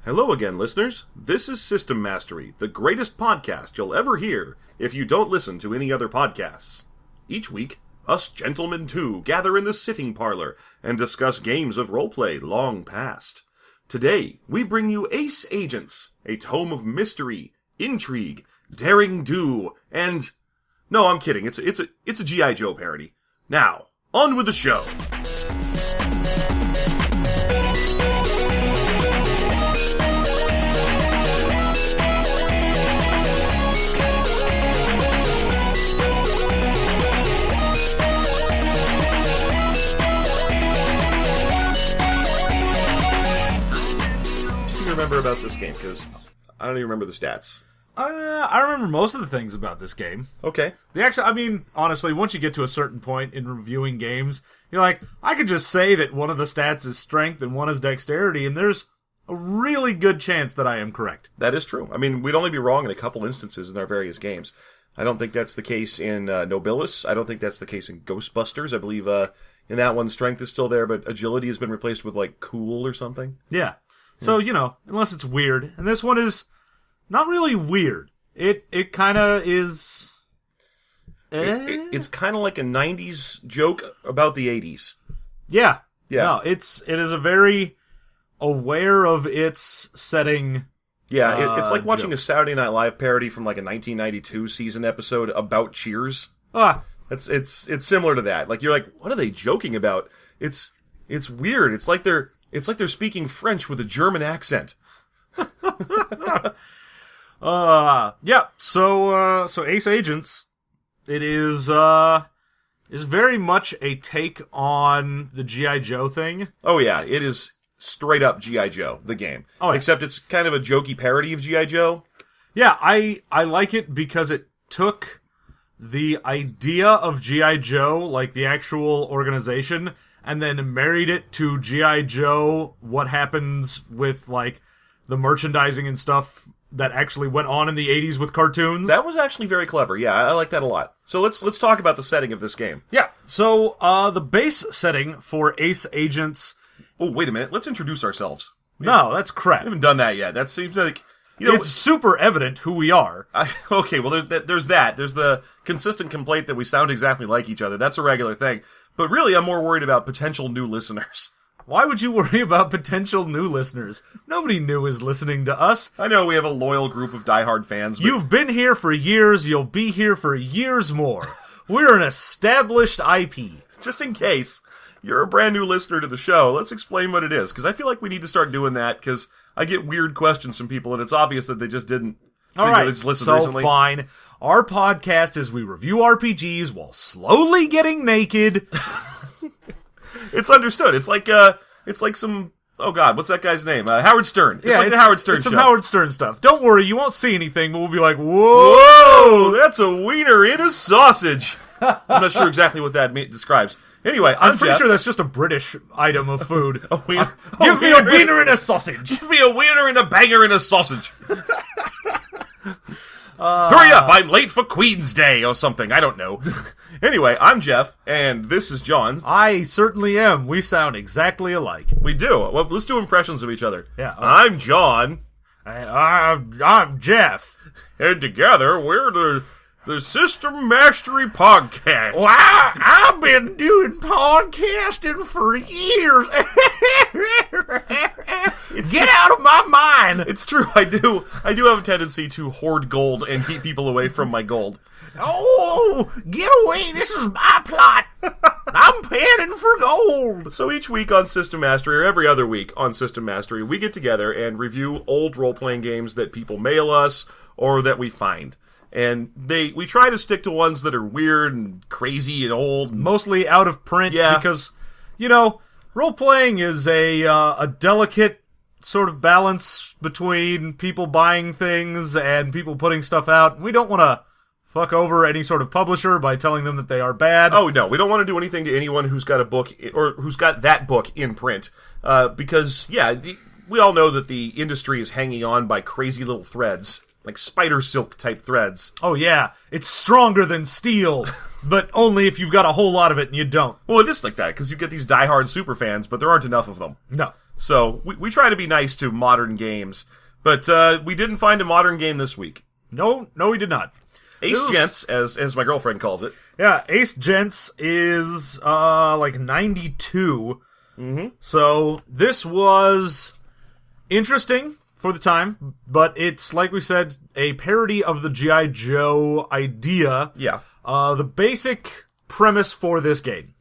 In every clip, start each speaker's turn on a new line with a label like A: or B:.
A: Hello again, listeners. This is System Mastery, the greatest podcast you'll ever hear if you don't listen to any other podcasts. Each week, us gentlemen too gather in the sitting parlor and discuss games of roleplay long past. Today, we bring you Ace Agents, a tome of mystery, intrigue, daring do, and... No, I'm kidding. It's a G.I. Joe parody. Now, on with the show. Remember about this game, because I don't even remember the stats.
B: I remember most of the things about this game.
A: Okay.
B: Honestly, once you get to a certain point in reviewing games, you're like, I could just say that one of the stats is strength and one is dexterity, and there's a really good chance that I am correct.
A: That is true. I mean, we'd only be wrong in a couple instances in our various games. I don't think that's the case in Nobilis. I don't think that's the case in Ghostbusters. I believe in that one, strength is still there, but agility has been replaced with, like, cool or something.
B: Yeah. So, unless it's weird. And this one is not really weird. It kind of is...
A: It's kind of like a 90s joke about the 80s.
B: Yeah. No, it is a very aware of its setting.
A: Yeah, it's like watching a Saturday Night Live parody from like a 1992 season episode about Cheers. It's similar to that. Like, you're like, what are they joking about? It's weird. It's like they're speaking French with a German accent.
B: Yeah. So Ace Agents, it is very much a take on the G.I. Joe thing.
A: Oh yeah, it is straight up G.I. Joe, the game. Oh, yeah. Except it's kind of a jokey parody of G.I. Joe.
B: Yeah, I like it because it took the idea of G.I. Joe, like the actual organization, and then married it to G.I. Joe, what happens with, like, the merchandising and stuff that actually went on in the 80s with cartoons.
A: That was actually very clever. Yeah, I like that a lot. So let's talk about the setting of this game.
B: Yeah, so the base setting for Ace Agents...
A: Oh, wait a minute. Let's introduce ourselves.
B: No, that's crap.
A: We haven't done that yet. That seems like...
B: It's super evident who we are.
A: Okay, well, there's that. There's the consistent complaint that we sound exactly like each other. That's a regular thing. But really, I'm more worried about potential new listeners.
B: Why would you worry about potential new listeners? Nobody new is listening to us.
A: I know we have a loyal group of diehard fans, but...
B: You've been here for years, you'll be here for years more. We're an established IP.
A: Just in case you're a brand new listener to the show, let's explain what it is, because I feel like we need to start doing that, because I get weird questions from people, and it's obvious that they just didn't...
B: Alright, so recently. Fine. Our podcast is we review RPGs while slowly getting naked.
A: It's understood. It's like some... Oh god, what's that guy's name? Howard Stern. It's like the Howard Stern
B: It's
A: show.
B: some Howard Stern stuff. Don't worry, you won't see anything, but we'll be like,
A: whoa, that's a wiener in a sausage. I'm not sure exactly what that describes. Anyway,
B: I'm pretty sure that's just a British item of food.
A: A wiener.
B: Give me a wiener and a sausage.
A: Give me a wiener and a banger and a sausage. Hurry up, I'm late for Queen's Day or something, I don't know. Anyway, I'm Jeff, and this is John.
B: I certainly am. We sound exactly alike.
A: We do. Well, let's do impressions of each other.
B: Yeah.
A: I'm John.
B: I'm Jeff.
A: And together, we're the System Mastery Podcast.
B: Well, I've been doing podcasting for years. Get out of my mind.
A: It's true. I do have a tendency to hoard gold and keep people away from my gold.
B: Oh, get away. This is my plot. I'm panning for gold.
A: So each week on System Mastery, or every other week on System Mastery, we get together and review old role-playing games that people mail us or that we find. And we try to stick to ones that are weird and crazy and old. And
B: mostly out of print.
A: Yeah.
B: Because, role-playing is a delicate sort of balance between people buying things and people putting stuff out. We don't want to fuck over any sort of publisher by telling them that they are bad.
A: Oh, no. We don't want to do anything to anyone who's got a book, or who's got that book in print. Because, we all know that the industry is hanging on by crazy little threads. Like spider silk type threads.
B: Oh yeah, it's stronger than steel, but only if you've got a whole lot of it and you don't.
A: Well, it is like that, because you get these diehard super fans, but there aren't enough of them.
B: No.
A: So we try to be nice to modern games, but we didn't find a modern game this week.
B: No, we did not.
A: Ace Gents, as my girlfriend calls it.
B: Yeah, Ace Gents is like 92.
A: Mm-hmm.
B: So this was interesting for the time, but it's, like we said, a parody of the G.I. Joe idea.
A: Yeah.
B: The basic premise for this game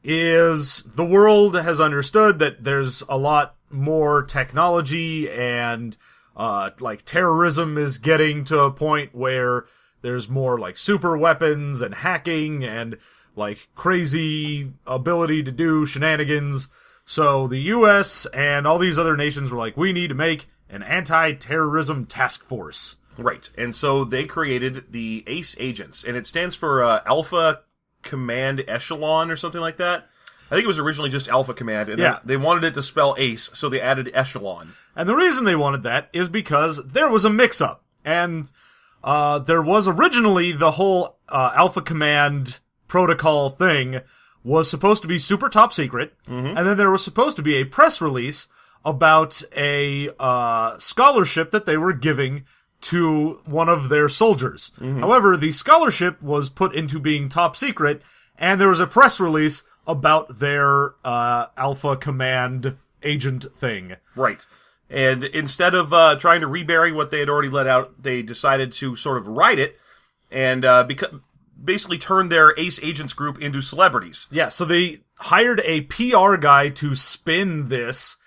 B: is the world has understood that there's a lot more technology and like terrorism is getting to a point where there's more like super weapons and hacking and like crazy ability to do shenanigans. So the US and all these other nations were like, we need to make an anti-terrorism task force.
A: Right. And so they created the ACE agents, and it stands for Alpha Command Echelon or something like that. I think it was originally just Alpha Command, and they wanted it to spell ace, so they added echelon.
B: And the reason they wanted that is because there was a mix-up. And there was originally the whole Alpha Command protocol thing was supposed to be super top secret, and then there was supposed to be a press release about a scholarship that they were giving to one of their soldiers. However, the scholarship was put into being top secret, and there was a press release about their Alpha Command agent thing.
A: Right. And instead of trying to rebury what they had already let out, they decided to sort of write it and basically turn their Ace Agents group into celebrities.
B: Yeah, so they hired a PR guy to spin this,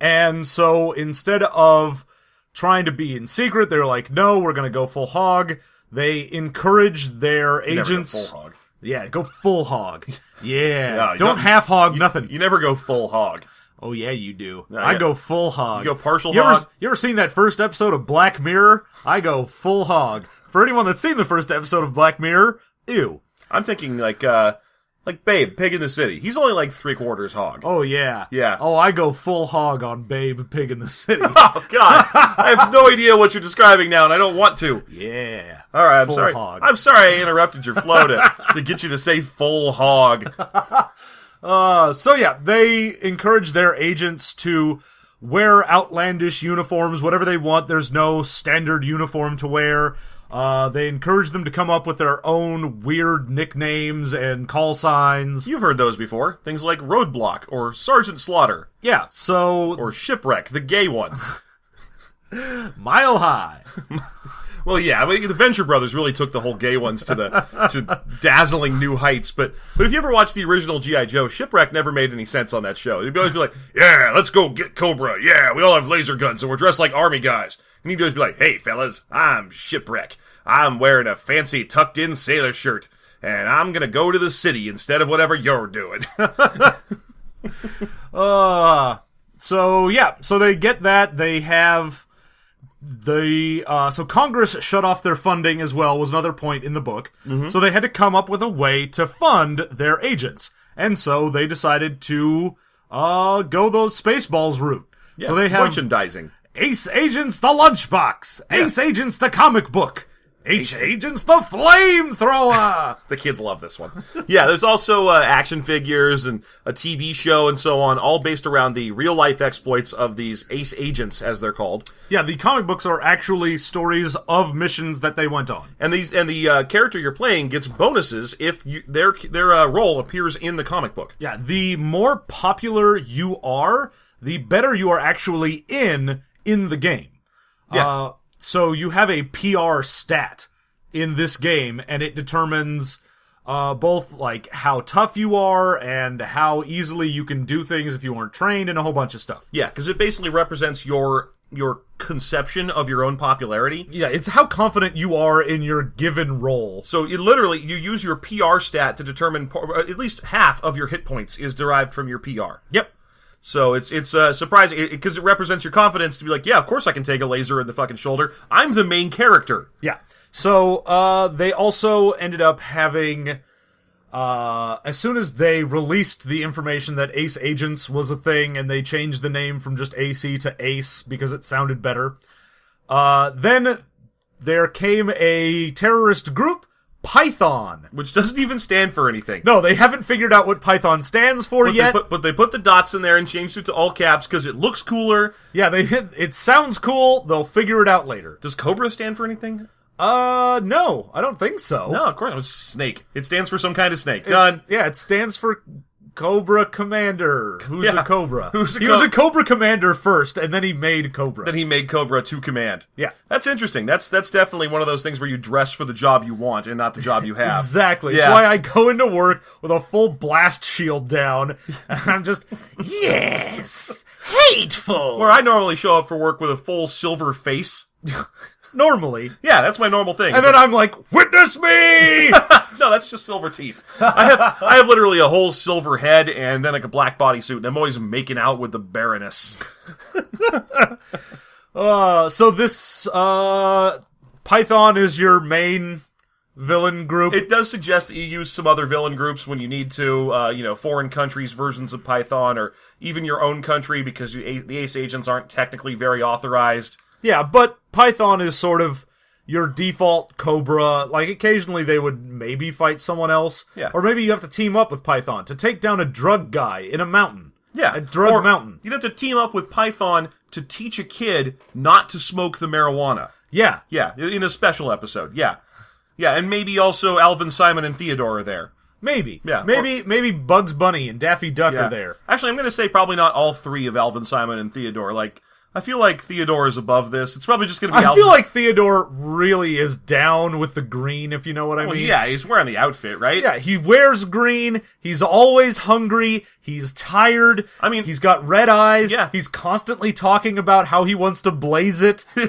B: and so instead of trying to be in secret, they're like, no, we're gonna go full hog. They encouraged their agents...
A: Never go full hog.
B: Yeah, go full hog. Yeah, don't half hog nothing.
A: You never go full hog.
B: Oh yeah, you do. I go full hog.
A: You go partial hog?
B: You ever seen that first episode of Black Mirror? I go full hog. For anyone that's seen the first episode of Black Mirror, ew.
A: I'm thinking like Babe, Pig in the City. He's only like 3/4 hog.
B: Oh yeah.
A: Yeah.
B: Oh, I go full hog on Babe, Pig in the City.
A: Oh God, I have no idea what you're describing now, and I don't want to.
B: Yeah.
A: All right, I'm
B: full
A: sorry.
B: Hog.
A: I'm sorry I interrupted your flow to get you to say full hog.
B: So yeah, they encourage their agents to wear outlandish uniforms, whatever they want. There's no standard uniform to wear. They encourage them to come up with their own weird nicknames and call signs.
A: You've heard those before. Things like Roadblock or Sergeant Slaughter.
B: Yeah, so...
A: Or Shipwreck, the gay one.
B: Mile High.
A: Well, yeah, the Venture Brothers really took the whole gay ones to dazzling new heights. But if you ever watched the original G.I. Joe, Shipwreck never made any sense on that show. He'd always be like, yeah, let's go get Cobra. Yeah, we all have laser guns and we're dressed like army guys. And he'd always be like, hey, fellas, I'm Shipwreck. I'm wearing a fancy tucked-in sailor shirt. And I'm going to go to the city instead of whatever you're doing.
B: So they get that. They have... So Congress shut off their funding as well, was another point in the book. So they had to come up with a way to fund their agents. And so they decided to go the Spaceballs route.
A: Yeah,
B: so they have
A: merchandising.
B: Ace Agents the Lunchbox, Ace Agents the Comic Book, Ace Agents the Flamethrower.
A: The kids love this one. Yeah, there's also action figures and a TV show and so on, all based around the real-life exploits of these Ace Agents, as they're called.
B: Yeah, the comic books are actually stories of missions that they went on.
A: And the character you're playing gets bonuses if their role appears in the comic book.
B: Yeah, the more popular you are, the better you are actually in the game.
A: Yeah.
B: So you have a PR stat in this game, and it determines both like how tough you are and how easily you can do things if you weren't trained, and a whole bunch of stuff.
A: Yeah, because it basically represents your conception of your own popularity.
B: Yeah, it's how confident you are in your given role.
A: So you use your PR stat to determine at least half of your hit points is derived from your PR.
B: Yep.
A: So it's surprising because it represents your confidence to be like, yeah, of course I can take a laser in the fucking shoulder. I'm the main character.
B: Yeah. So they also ended up having, as soon as they released the information that Ace Agents was a thing, and they changed the name from just A.C.E. to Ace because it sounded better, then there came a terrorist group Python.
A: Which doesn't even stand for anything.
B: No, they haven't figured out what Python stands for yet.
A: But they put the dots in there and changed it to all caps because it looks cooler.
B: Yeah, it sounds cool. They'll figure it out later.
A: Does Cobra stand for anything?
B: No, I don't think so.
A: No, of course not. It's snake. It stands for some kind of snake. Done.
B: Yeah, it stands for Cobra Commander. Who's a Cobra?
A: He
B: was a Cobra Commander first, and then he made Cobra.
A: Then he made Cobra to command.
B: Yeah.
A: That's interesting. That's definitely one of those things where you dress for the job you want and not the job you have.
B: Exactly.
A: Yeah.
B: That's why I go into work with a full blast shield down, and I'm just, yes, hateful.
A: Where I normally show up for work with a full silver face.
B: Normally.
A: Yeah, that's my normal thing.
B: And then I'm like, witness me!
A: No, that's just silver teeth. I have literally a whole silver head and then like a black bodysuit, and I'm always making out with the Baroness.
B: So this Python is your main villain group?
A: It does suggest that you use some other villain groups when you need to, foreign countries' versions of Python, or even your own country, because the ACE agents aren't technically very authorized.
B: Yeah, but Python is sort of your default Cobra. Like, occasionally they would maybe fight someone else.
A: Yeah.
B: Or maybe you have to team up with Python to take down a drug guy in a mountain.
A: Yeah.
B: A drug mountain.
A: You'd have to team up with Python to teach a kid not to smoke the marijuana.
B: Yeah.
A: Yeah, in a special episode. Yeah. Yeah, and maybe also Alvin, Simon, and Theodore are there.
B: Maybe.
A: Yeah.
B: Maybe Bugs Bunny and Daffy Duck are there.
A: Actually, I'm going to say probably not all three of Alvin, Simon, and Theodore. Like, I feel like Theodore is above this. It's probably just going to be
B: I
A: Alvin.
B: feel like Theodore really is down with the green, if you know what I mean.
A: Yeah, he's wearing the outfit, right?
B: Yeah, he wears green, he's always hungry, he's tired,
A: I mean,
B: he's got red eyes,
A: yeah.
B: He's constantly talking about how he wants to blaze it.
A: I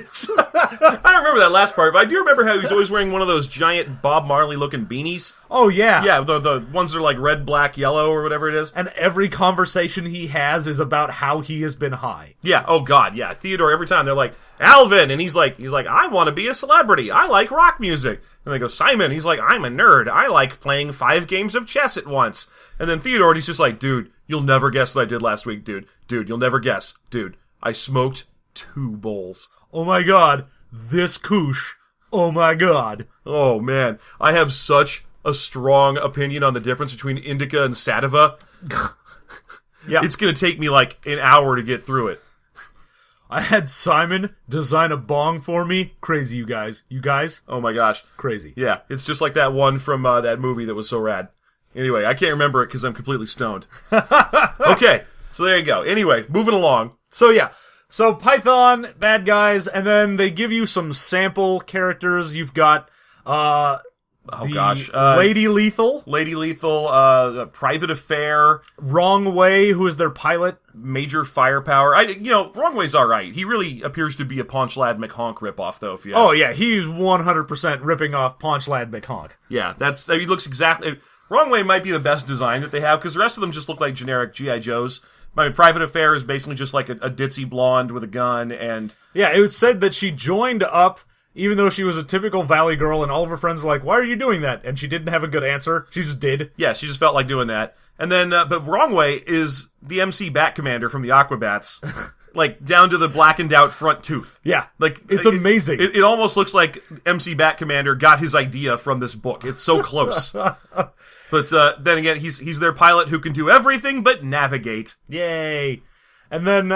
A: don't remember that last part, but I do remember how he's always wearing one of those giant Bob Marley-looking beanies.
B: Oh, yeah.
A: Yeah, the ones that are like red, black, yellow, or whatever it is.
B: And every conversation he has is about how he has been high.
A: Yeah, oh god, yeah. Theodore, every time they're like, Alvin, and he's like, I want to be a celebrity. I like rock music. And they go, Simon, he's like, I'm a nerd. I like playing 5 games of chess at once. And then Theodore, he's just like, dude, you'll never guess what I did last week, dude. Dude, you'll never guess. Dude, I smoked 2 bowls.
B: Oh my god, this koosh. Oh my god.
A: Oh man, I have such a strong opinion on the difference between indica and sativa.
B: Yeah.
A: It's gonna take me like an hour to get through it.
B: I had Simon design a bong for me. Crazy, you guys. You guys?
A: Oh my gosh.
B: Crazy.
A: Yeah, it's just like that one from that movie that was so rad. Anyway, I can't remember it because I'm completely stoned. Okay, so there you go. Anyway, moving along.
B: So yeah. So Python, bad guys, and then they give you some sample characters. You've got Lady Lethal.
A: Lady Lethal, Private Affair.
B: Wrong Way, who is their pilot.
A: Major Firepower. Wrong Way's alright. He really appears to be a Paunch Lad McHonk ripoff, though, if you ask.
B: Oh, yeah, he's 100% ripping off Paunch Lad McHonk.
A: Yeah, he looks exactly... Wrong Way might be the best design that they have, because the rest of them just look like generic G.I. Joes. I mean, Private Affair is basically just like a ditzy blonde with a gun, and...
B: Yeah, it was said that she joined up, even though she was a typical Valley girl, and all of her friends were like, why are you doing that? And she didn't have a good answer. She just did.
A: Yeah, she just felt like doing that. And then, but Wrong Way is the MC Bat Commander from the Aquabats. Like, down to the blackened out front tooth.
B: Yeah.
A: Like,
B: it's amazing.
A: It almost looks like MC Bat Commander got his idea from this book. It's so close. But then again, he's their pilot who can do everything but navigate.
B: Yay. And then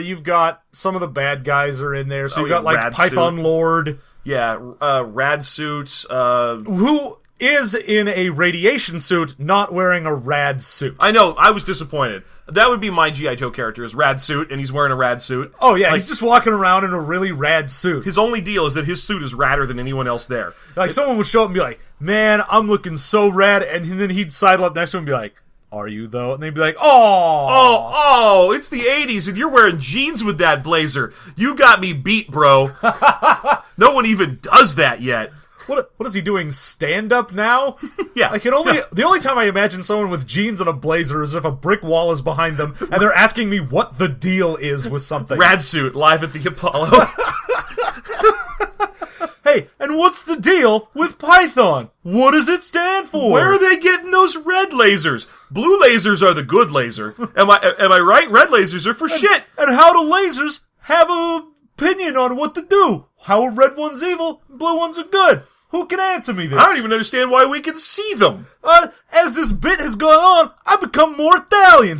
B: you've got some of the bad guys are in there. So you've got like
A: Rad
B: Python
A: Suit.
B: Lord.
A: Yeah, Rad Suits.
B: Who is in a radiation suit, not wearing a rad suit.
A: I know, I was disappointed. That would be my G.I. Joe character, is Rad Suit, and he's wearing a rad suit.
B: Oh yeah, he's just walking around in a really rad suit.
A: His only deal is that his suit is radder than anyone else there.
B: Like, someone would show up and be like, man, I'm looking so rad, and then he'd sidle up next to him and be like, are you though? And they'd be like,
A: oh, it's the 80s, and you're wearing jeans with that blazer. You got me beat, bro. No one even does that yet.
B: What is he doing? Stand up now?
A: Yeah.
B: The only time I imagine someone with jeans and a blazer is if a brick wall is behind them and they're asking me what the deal is with something.
A: Rad Suit live at the Apollo.
B: Hey, and what's the deal with Python? What does it stand for?
A: Where are they getting those red lasers? Blue lasers are the good laser. Am I right? Red lasers are for shit.
B: And how do lasers have an opinion on what to do? How a red one's evil, blue ones are good? Who can answer me this?
A: I don't even understand why we can see them.
B: As this bit has gone on, I've become more Italian.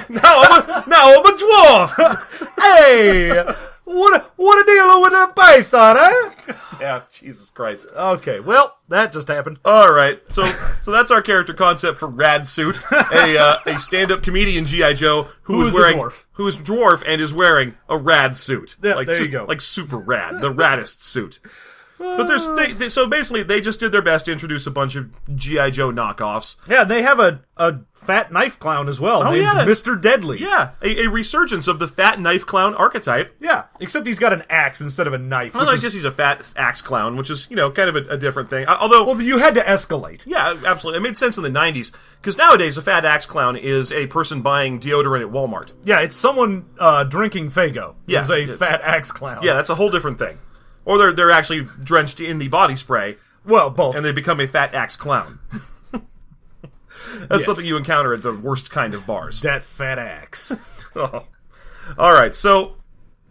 A: Now I'm a dwarf.
B: Hey, what a deal with a python, eh?
A: Yeah, Jesus Christ.
B: Okay, well, that just happened.
A: All right, so that's our character concept for Rad Suit, a stand-up comedian G.I. Joe who is dwarf and is wearing a rad suit.
B: Yeah, there you go.
A: Like super rad, the raddest suit. But so basically they just did their best to introduce a bunch of G.I. Joe knockoffs.
B: Yeah, they have a fat knife clown as well, named Mr. Deadly.
A: Yeah, a resurgence of the fat knife clown archetype.
B: Yeah, except he's got an axe instead of a knife.
A: Well, I guess he's a fat axe clown, which is, kind of a different thing. Although,
B: well, you had to escalate.
A: Yeah, absolutely. It made sense in the 90s, because nowadays a fat axe clown is a person buying deodorant at Walmart.
B: Yeah, it's someone drinking Faygo.
A: Yeah,
B: is a fat axe clown.
A: Yeah, that's a whole different thing. Or they're actually drenched in the body spray.
B: Well, both.
A: And they become a fat axe clown. That's something you encounter at the worst kind of bars.
B: That fat axe.
A: Oh. All right, so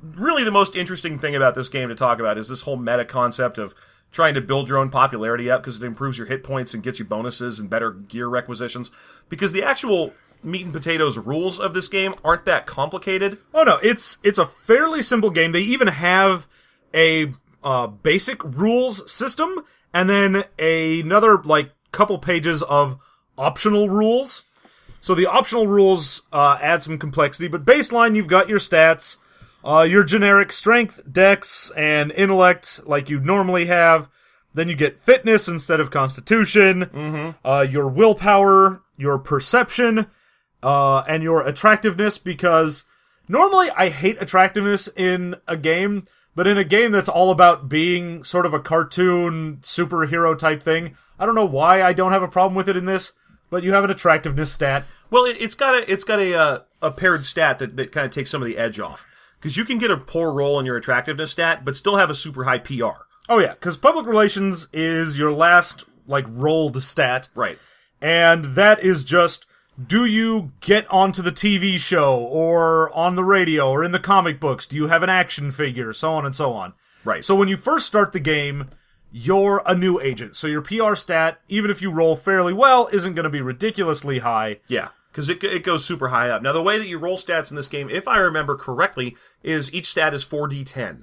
A: really the most interesting thing about this game to talk about is this whole meta concept of trying to build your own popularity up because it improves your hit points and gets you bonuses and better gear requisitions. Because the actual meat and potatoes rules of this game aren't that complicated.
B: Oh no, it's a fairly simple game. They even have a basic rules system and then another couple pages of optional rules. So the optional rules add some complexity, but baseline you've got your stats, your generic strength, dex, and intellect like you normally have. Then you get fitness instead of constitution, your willpower, your perception, and your attractiveness, because normally I hate attractiveness in a game, but in a game that's all about being sort of a cartoon superhero type thing, I don't know why I don't have a problem with it in this, but you have an attractiveness stat.
A: Well, it's got a paired stat that kind of takes some of the edge off. Because you can get a poor roll in your attractiveness stat, but still have a super high PR.
B: Oh yeah, because public relations is your last, rolled stat.
A: Right.
B: And that is just, do you get onto the TV show, or on the radio, or in the comic books? Do you have an action figure? So on and so on.
A: Right.
B: So when you first start the game, you're a new agent. So your PR stat, even if you roll fairly well, isn't going to be ridiculously high.
A: Yeah, because it goes super high up. Now, the way that you roll stats in this game, if I remember correctly, is each stat is 4d10.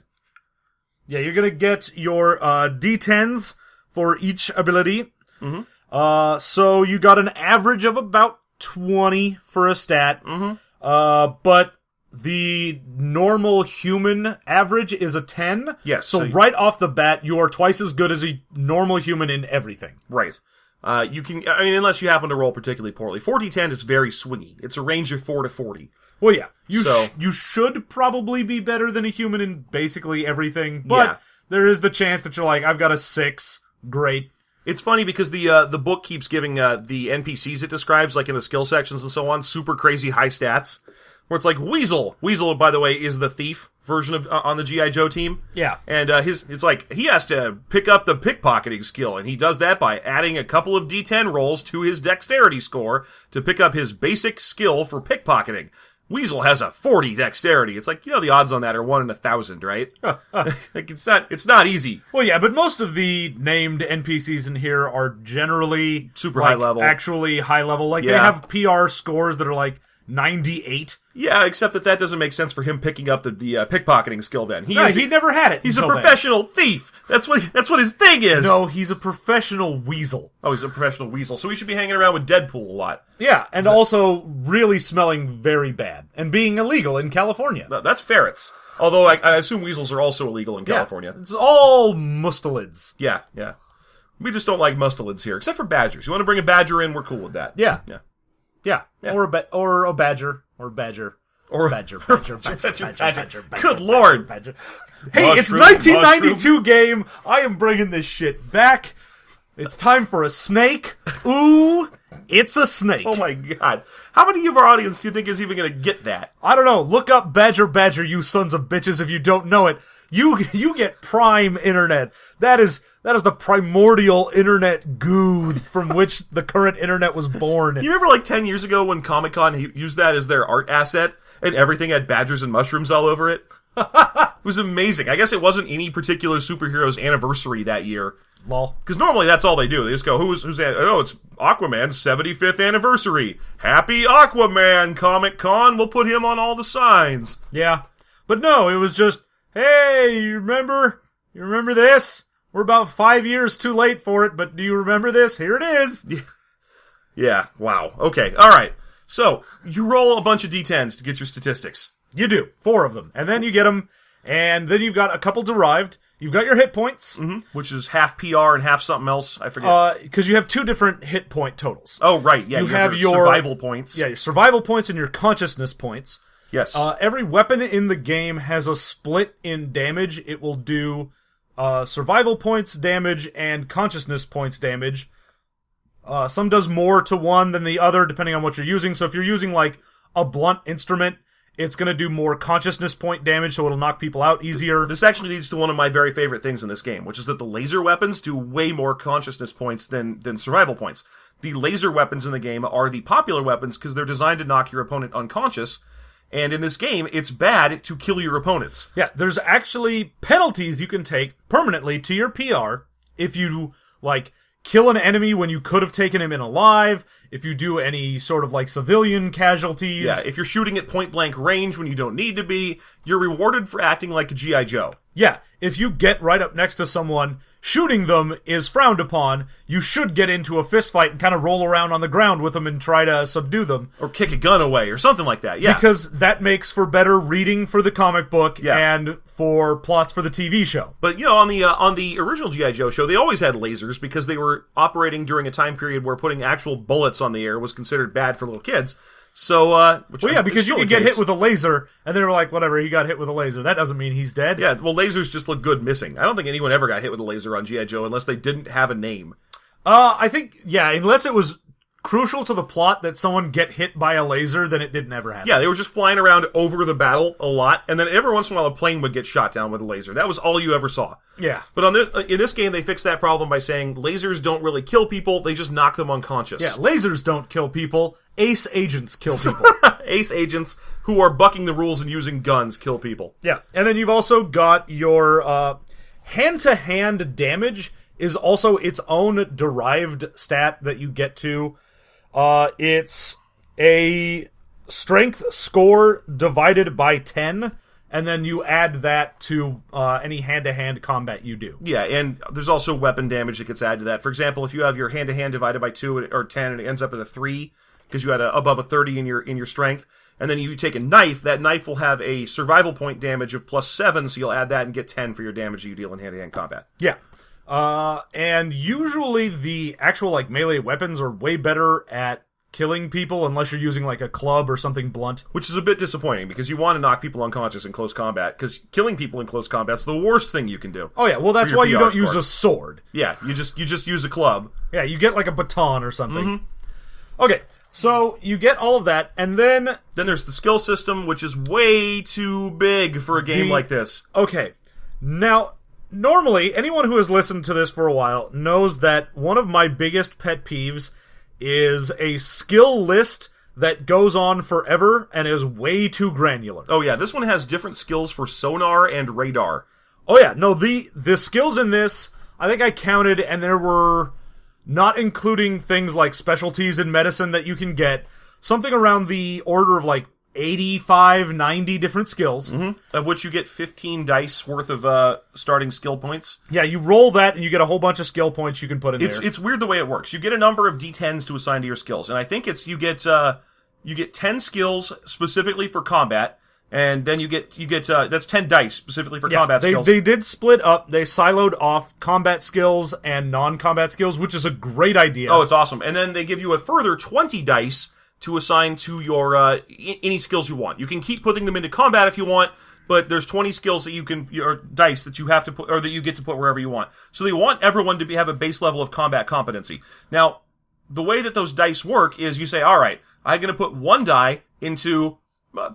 B: Yeah, you're going to get your d10s for each ability.
A: Mm-hmm.
B: So you got an average of about 20 for a stat.
A: Mm-hmm.
B: But the normal human average is a 10.
A: Yes.
B: So right off the bat, you are twice as good as a normal human in everything.
A: Right. Unless you happen to roll particularly poorly. 4d10 is very swingy. It's a range of 4 to 40.
B: Well, yeah. You should probably be better than a human in basically everything, but there is the chance that you're I've got a 6. Great.
A: It's funny because the book keeps giving the NPCs it describes, in the skill sections and so on, super crazy high stats. Where it's like Weasel. Weasel, by the way, is the thief version of on the G.I. Joe team.
B: Yeah.
A: And he has to pick up the pickpocketing skill, and he does that by adding a couple of D10 rolls to his dexterity score to pick up his basic skill for pickpocketing. Weasel has a 40 dexterity. It's the odds on that are 1 in 1,000, right? It's not easy.
B: Well, yeah, but most of the named NPCs in here are generally
A: super high level.
B: Actually high level. They have PR scores that are 98.
A: Yeah, except that doesn't make sense for him picking up the pickpocketing skill then.
B: He never had it.
A: He's a professional thief. That's what his thing is.
B: No, he's a professional weasel.
A: Oh, he's a professional weasel. So he should be hanging around with Deadpool a lot.
B: Yeah, and also really smelling very bad and being illegal in California.
A: That's ferrets. Although I assume weasels are also illegal in California.
B: It's all mustelids.
A: Yeah. We just don't like mustelids here, except for badgers. You want to bring a badger in, we're cool with that.
B: Yeah. Or a badger. Or a badger. Badger.
A: Good lord.
B: Badger. Hey, it's 1992 game. I am bringing this shit back. It's time for a snake. Ooh, it's a snake.
A: Oh my god. How many of our audience do you think is even going to get that?
B: I don't know. Look up Badger, you sons of bitches, if you don't know it. You get prime internet. That is the primordial internet goo from which the current internet was born.
A: You remember 10 years ago when Comic-Con used that as their art asset? And everything had badgers and mushrooms all over it. It was amazing. I guess it wasn't any particular superhero's anniversary that year.
B: Lol.
A: Because normally that's all they do. They just go, who's oh, it's Aquaman's 75th anniversary. Happy Aquaman, Comic-Con. We'll put him on all the signs.
B: Yeah. But no, it was just, hey, you remember this? We're about 5 years too late for it, but do you remember this? Here it is.
A: Yeah. Wow. Okay. All right. So, you roll a bunch of D10s to get your statistics.
B: You do. 4 of them. And then you get them, and then you've got a couple derived. You've got your hit points.
A: Mm-hmm. Which is half PR and half something else. I forget.
B: Because you have 2 different hit point totals.
A: Oh, right. Yeah,
B: you have your
A: survival points.
B: Yeah, your survival points and your consciousness points.
A: Yes.
B: Every weapon in the game has a split in damage. It will do survival points damage and consciousness points damage. Some does more to one than the other, depending on what you're using. So if you're using, like, a blunt instrument, it's going to do more consciousness point damage, so it'll knock people out easier.
A: This actually leads to one of my very favorite things in this game, which is that the laser weapons do way more consciousness points than survival points. The laser weapons in the game are the popular weapons because they're designed to knock your opponent unconscious. And in this game, it's bad to kill your opponents.
B: Yeah, there's actually penalties you can take permanently to your PR if you, like, kill an enemy when you could have taken him in alive, if you do any sort of, like, civilian casualties.
A: Yeah, if you're shooting at point-blank range when you don't need to be, you're rewarded for acting like a G.I. Joe.
B: Yeah, if you get right up next to someone, shooting them is frowned upon. You should get into a fist fight and kind of roll around on the ground with them and try to subdue them.
A: Or kick a gun away, or something like that, yeah.
B: Because that makes for better reading for the comic book and for plots for the TV show.
A: But, you know, on the original G.I. Joe show, they always had lasers because they were operating during a time period where putting actual bullets on the air was considered bad for little kids. So,
B: because you could get hit with a laser, and they were like, whatever, he got hit with a laser. That doesn't mean he's dead.
A: Yeah, well, lasers just look good missing. I don't think anyone ever got hit with a laser on G.I. Joe unless they didn't have a name.
B: I think, unless it was crucial to the plot that someone get hit by a laser, then it didn't ever happen.
A: Yeah, they were just flying around over the battle a lot, and then every once in a while a plane would get shot down with a laser. That was all you ever saw.
B: Yeah.
A: But in this game, they fixed that problem by saying lasers don't really kill people, they just knock them unconscious.
B: Yeah, lasers don't kill people. Ace agents kill people.
A: Ace agents who are bucking the rules and using guns kill people.
B: Yeah, and then you've also got your hand-to-hand damage is also its own derived stat that you get to. It's a strength score divided by 10, and then you add that to any hand-to-hand combat you do.
A: Yeah, and there's also weapon damage that gets added to that. For example, if you have your hand-to-hand divided by 2 or 10 and it ends up at a 3, because you had above a 30 in your strength, and then you take a knife, that knife will have a survival point damage of +7, so you'll add that and get 10 for your damage that you deal in hand-to-hand combat.
B: Yeah. And usually the actual, like, melee weapons are way better at killing people unless you're using, like, a club or something blunt.
A: Which is a bit disappointing, because you want to knock people unconscious in close combat, because killing people in close combat's the worst thing you can do.
B: Oh yeah, well that's why you don't use a sword.
A: Yeah, you just use a club.
B: Yeah, you get, like, a baton or something. Mm-hmm. Okay. So, you get all of that, and then
A: there's the skill system, which is way too big for a game like this.
B: Okay. Now, normally, anyone who has listened to this for a while knows that one of my biggest pet peeves is a skill list that goes on forever and is way too granular.
A: Oh yeah, this one has different skills for sonar and radar.
B: Oh yeah, no, the skills in this, I think I counted, and there were, not including things like specialties in medicine that you can get, something around the order of, like, 85, 90 different skills.
A: Mm-hmm. Of which you get 15 dice worth of starting skill points.
B: Yeah, you roll that and you get a whole bunch of skill points you can put in there.
A: It's weird the way it works. You get a number of D10s to assign to your skills, and I think it's you get 10 skills specifically for combat, and then you get that's 10 dice specifically for combat skills.
B: They did split up. They siloed off combat skills and non-combat skills, which is a great idea.
A: Oh, it's awesome. And then they give you a further 20 dice to assign to your any skills you want. You can keep putting them into combat if you want, but there's 20 skills that your dice that you have to put, or that you get to put wherever you want. So they want everyone to have a base level of combat competency. Now, the way that those dice work is you say, all right, I'm going to put 1 die into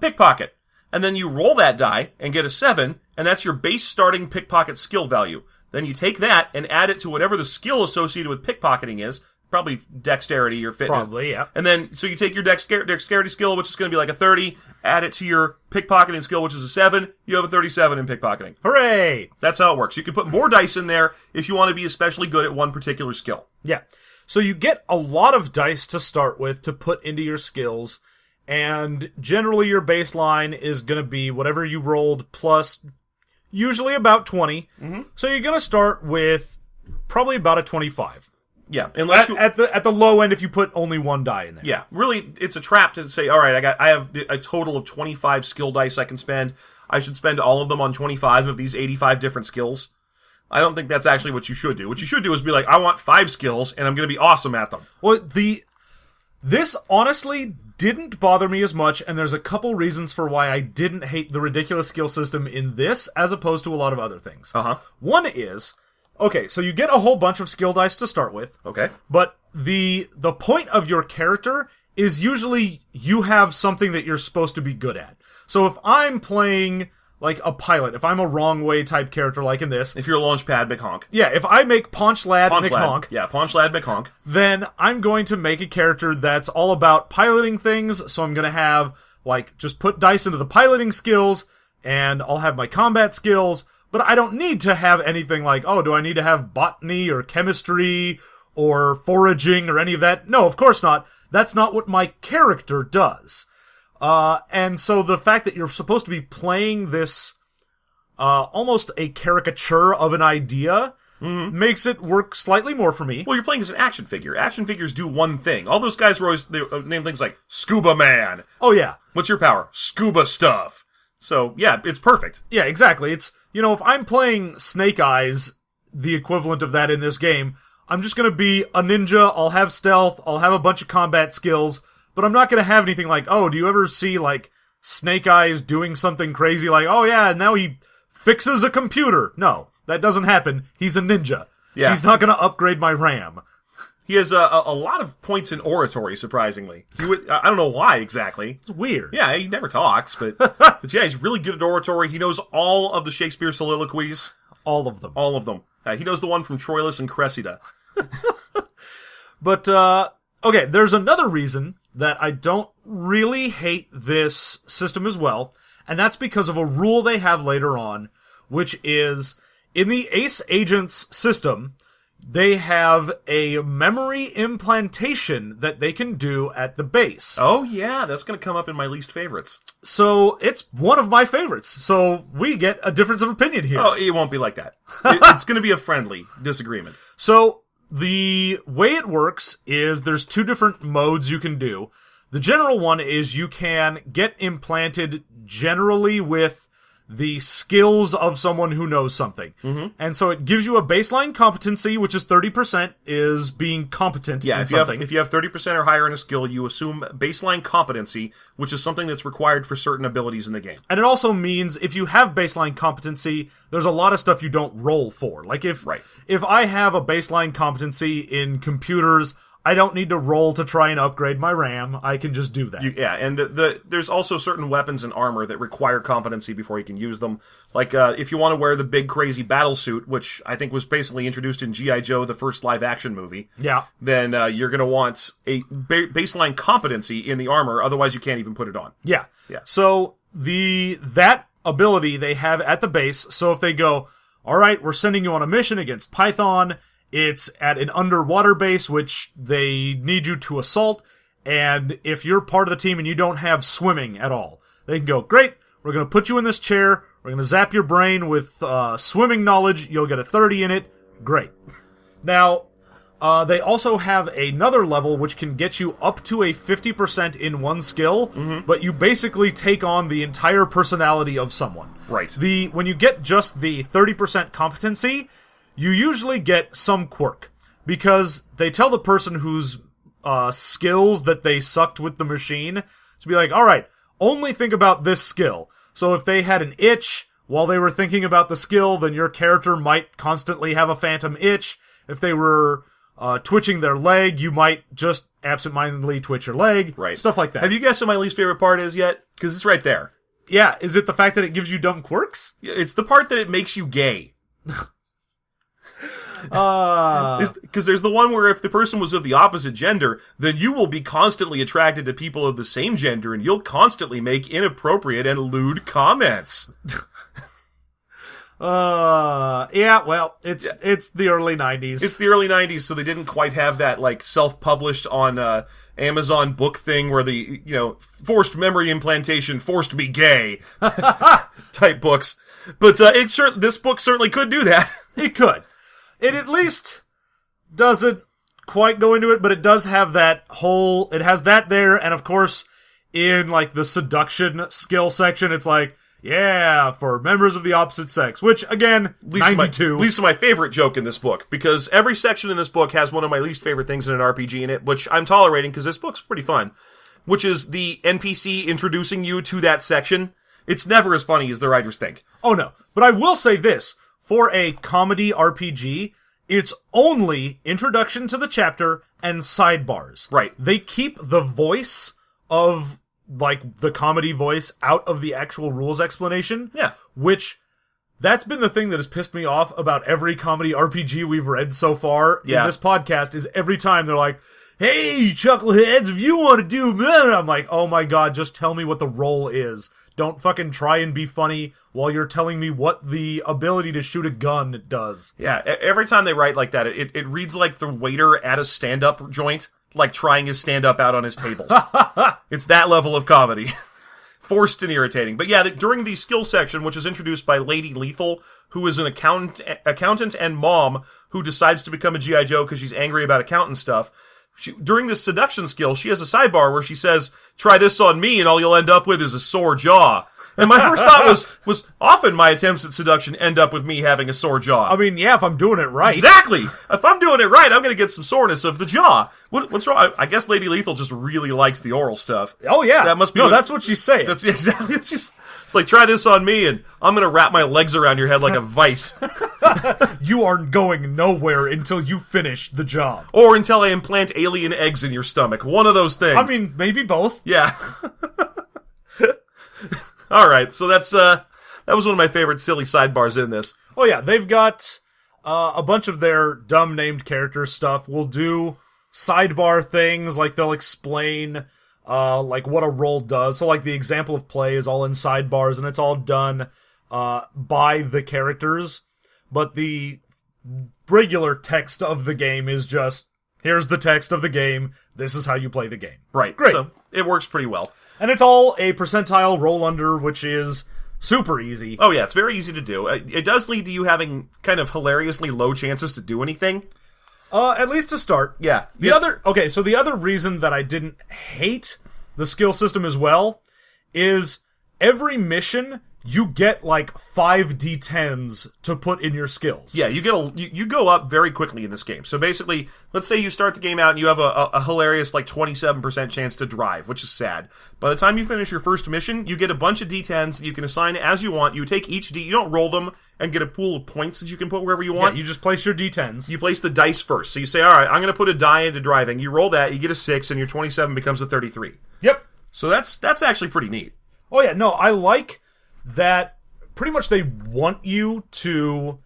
A: pickpocket. And then you roll that die and get a 7, and that's your base starting pickpocket skill value. Then you take that and add it to whatever the skill associated with pickpocketing is, probably dexterity or fitness.
B: Probably, yeah.
A: And then, so you take your dexterity skill, which is going to be like a 30, add it to your pickpocketing skill, which is a 7, you have a 37 in pickpocketing.
B: Hooray!
A: That's how it works. You can put more dice in there if you want to be especially good at one particular skill.
B: Yeah. So you get a lot of dice to start with to put into your skills, and generally your baseline is going to be whatever you rolled plus usually about 20. Mm-hmm. So you're going to start with probably about a 25.
A: Yeah, unless
B: at the low end if you put only one die in there.
A: Yeah, really, it's a trap to say, all right, I have a total of 25 skill dice I can spend. I should spend all of them on 25 of these 85 different skills. I don't think that's actually what you should do. What you should do is be like, I want 5 skills, and I'm going to be awesome at them.
B: Well, this honestly didn't bother me as much, and there's a couple reasons for why I didn't hate the ridiculous skill system in this, as opposed to a lot of other things. One is, okay, so you get a whole bunch of skill dice to start with.
A: Okay.
B: But the point of your character is usually you have something that you're supposed to be good at. So if I'm playing like a pilot, if I'm a wrong way type character like in this.
A: If you're a launchpad McHonk.
B: Yeah, if I make Paunch Lad McHonk.
A: Yeah, Paunch Lad McHonk.
B: Then I'm going to make a character that's all about piloting things, so I'm going to have, like, just put dice into the piloting skills, and I'll have my combat skills, but I don't need to have anything like, oh, do I need to have botany or chemistry or foraging or any of that? No, of course not. That's not what my character does. And so the fact that you're supposed to be playing this, almost a caricature of an idea, makes it work slightly more for me.
A: Well, you're playing as an action figure. Action figures do one thing. All those guys were always, they name things like Scuba Man.
B: Oh, yeah.
A: What's your power? Scuba stuff. So, yeah, it's perfect.
B: Yeah, exactly. It's, you know, if I'm playing Snake Eyes, the equivalent of that in this game, I'm just gonna be a ninja, I'll have stealth, I'll have a bunch of combat skills, but I'm not going to have anything like, oh, do you ever see, like, Snake Eyes doing something crazy like, oh, yeah, now he fixes a computer? No, that doesn't happen. He's a ninja. Yeah. He's not going to upgrade my RAM.
A: He has a lot of points in oratory, surprisingly. I don't know why exactly.
B: It's weird.
A: Yeah, he never talks, but yeah, he's really good at oratory. He knows all of the Shakespeare soliloquies.
B: All of them.
A: All of them. He knows the one from Troilus and Cressida.
B: But, okay, there's another reason that I don't really hate this system as well, and that's because of a rule they have later on, which is, in the Ace Agents system, they have a memory implantation that they can do at the base.
A: Oh yeah, that's going to come up in my least favorites.
B: So, it's one of my favorites, so we get a difference of opinion here.
A: Oh, it won't be like that. It's going to be a friendly disagreement.
B: So, the way it works is there's 2 different modes you can do. The general one is you can get implanted generally with the skills of someone who knows something. Mm-hmm. And so it gives you a baseline competency, which is 30% is being competent in something.
A: If you have 30% or higher in a skill, you assume baseline competency, which is something that's required for certain abilities in the game.
B: And it also means if you have baseline competency, there's a lot of stuff you don't roll for. Like if I have a baseline competency in computers, I don't need to roll to try and upgrade my RAM. I can just do that.
A: And there's also certain weapons and armor that require competency before you can use them. Like, if you want to wear the big crazy battle suit, which I think was basically introduced in G.I. Joe, the first live-action movie, then you're going to want a baseline competency in the armor, otherwise you can't even put it on.
B: Yeah. So, that ability they have at the base, so if they go, alright, we're sending you on a mission against Python, it's at an underwater base, which they need you to assault, and if you're part of the team and you don't have swimming at all, they can go, great, we're going to put you in this chair, we're going to zap your brain with swimming knowledge, you'll get a 30 in it, great. Now, they also have another level which can get you up to a 50% in one skill, but you basically take on the entire personality of someone.
A: Right.
B: When you get just the 30% competency, you usually get some quirk, because they tell the person whose skills that they sucked with the machine to be like, alright, only think about this skill. So if they had an itch while they were thinking about the skill, then your character might constantly have a phantom itch. If they were twitching their leg, you might just absentmindedly twitch your leg.
A: Right.
B: Stuff like that.
A: Have you guessed what my least favorite part is yet? Because it's right there.
B: Yeah, is it the fact that it gives you dumb quirks?
A: It's the part that it makes you gay. Because there's the one where if the person was of the opposite gender, then you will be constantly attracted to people of the same gender, and you'll constantly make inappropriate and lewd comments.
B: Yeah, well, it's the early 90s.
A: It's the early 90s, so they didn't quite have that, like, self-published on Amazon book thing where the, forced memory implantation forced me gay type books. But this book certainly could do that.
B: It could. It at least doesn't quite go into it, but it does have that whole... It has that there, and of course, in, like, the seduction skill section, it's like, yeah, for members of the opposite sex, which, again, 92.
A: Least of my favorite joke in this book, because every section in this book has one of my least favorite things in an RPG in it, which I'm tolerating because this book's pretty fun, which is the NPC introducing you to that section. It's never as funny as the writers think.
B: Oh, no. But I will say this. For a comedy RPG, it's only introduction to the chapter and sidebars.
A: Right.
B: They keep the voice of, like, the comedy voice out of the actual rules explanation.
A: Yeah.
B: Which, that's been the thing that has pissed me off about every comedy RPG we've read so far in this podcast, is every time they're like, hey, chuckleheads, if you want to do that, I'm like, oh my god, just tell me what the role is. Don't fucking try and be funny while you're telling me what the ability to shoot a gun does.
A: Yeah, every time they write like that, it reads like the waiter at a stand-up joint, like trying his stand-up out on his tables. It's that level of comedy. Forced and irritating. But yeah, during the skill section, which is introduced by Lady Lethal, who is an accountant and mom who decides to become a G.I. Joe because she's angry about accountant stuff, during this seduction skill, she has a sidebar where she says, try this on me and all you'll end up with is a sore jaw. And my first thought was often my attempts at seduction end up with me having a sore jaw.
B: I mean, yeah, if I'm doing it right.
A: Exactly! If I'm doing it right, I'm gonna get some soreness of the jaw. What's wrong? I guess Lady Lethal just really likes the oral stuff.
B: Oh, yeah.
A: That must be
B: that's what she's saying.
A: That's exactly what she's... It's like, try this on me and I'm gonna wrap my legs around your head like a vice.
B: You are going nowhere until you finish the job.
A: Or until I implant alien eggs in your stomach. One of those things.
B: I mean, maybe both.
A: Yeah. Alright, so that was one of my favorite silly sidebars in this.
B: Oh yeah, they've got a bunch of their dumb named character stuff. We'll do sidebar things, like they'll explain like what a role does. So like the example of play is all in sidebars, and it's all done by the characters. But the regular text of the game is just, here's the text of the game, this is how you play the game.
A: Right,
B: great.
A: So it works pretty well.
B: And it's all a percentile roll under, which is super easy.
A: Oh yeah, it's very easy to do. It does lead to you having kind of hilariously low chances to do anything.
B: At least to start.
A: Yeah.
B: The other reason that I didn't hate the skill system as well is every mission you get like 5 D10s to put in your skills.
A: Yeah, you go up very quickly in this game. So basically, let's say you start the game out and you have a hilarious like 27% chance to drive, which is sad. By the time you finish your first mission, you get a bunch of D10s that you can assign as you want. You take each D, you don't roll them and get a pool of points that you can put wherever you want.
B: Yeah, you just place your D10s.
A: You place the dice first. So you say, all right, I'm going to put a die into driving. You roll that, you get a 6, and your 27 becomes a 33.
B: Yep.
A: So that's actually pretty neat.
B: Oh yeah, no, I like that pretty much they want you to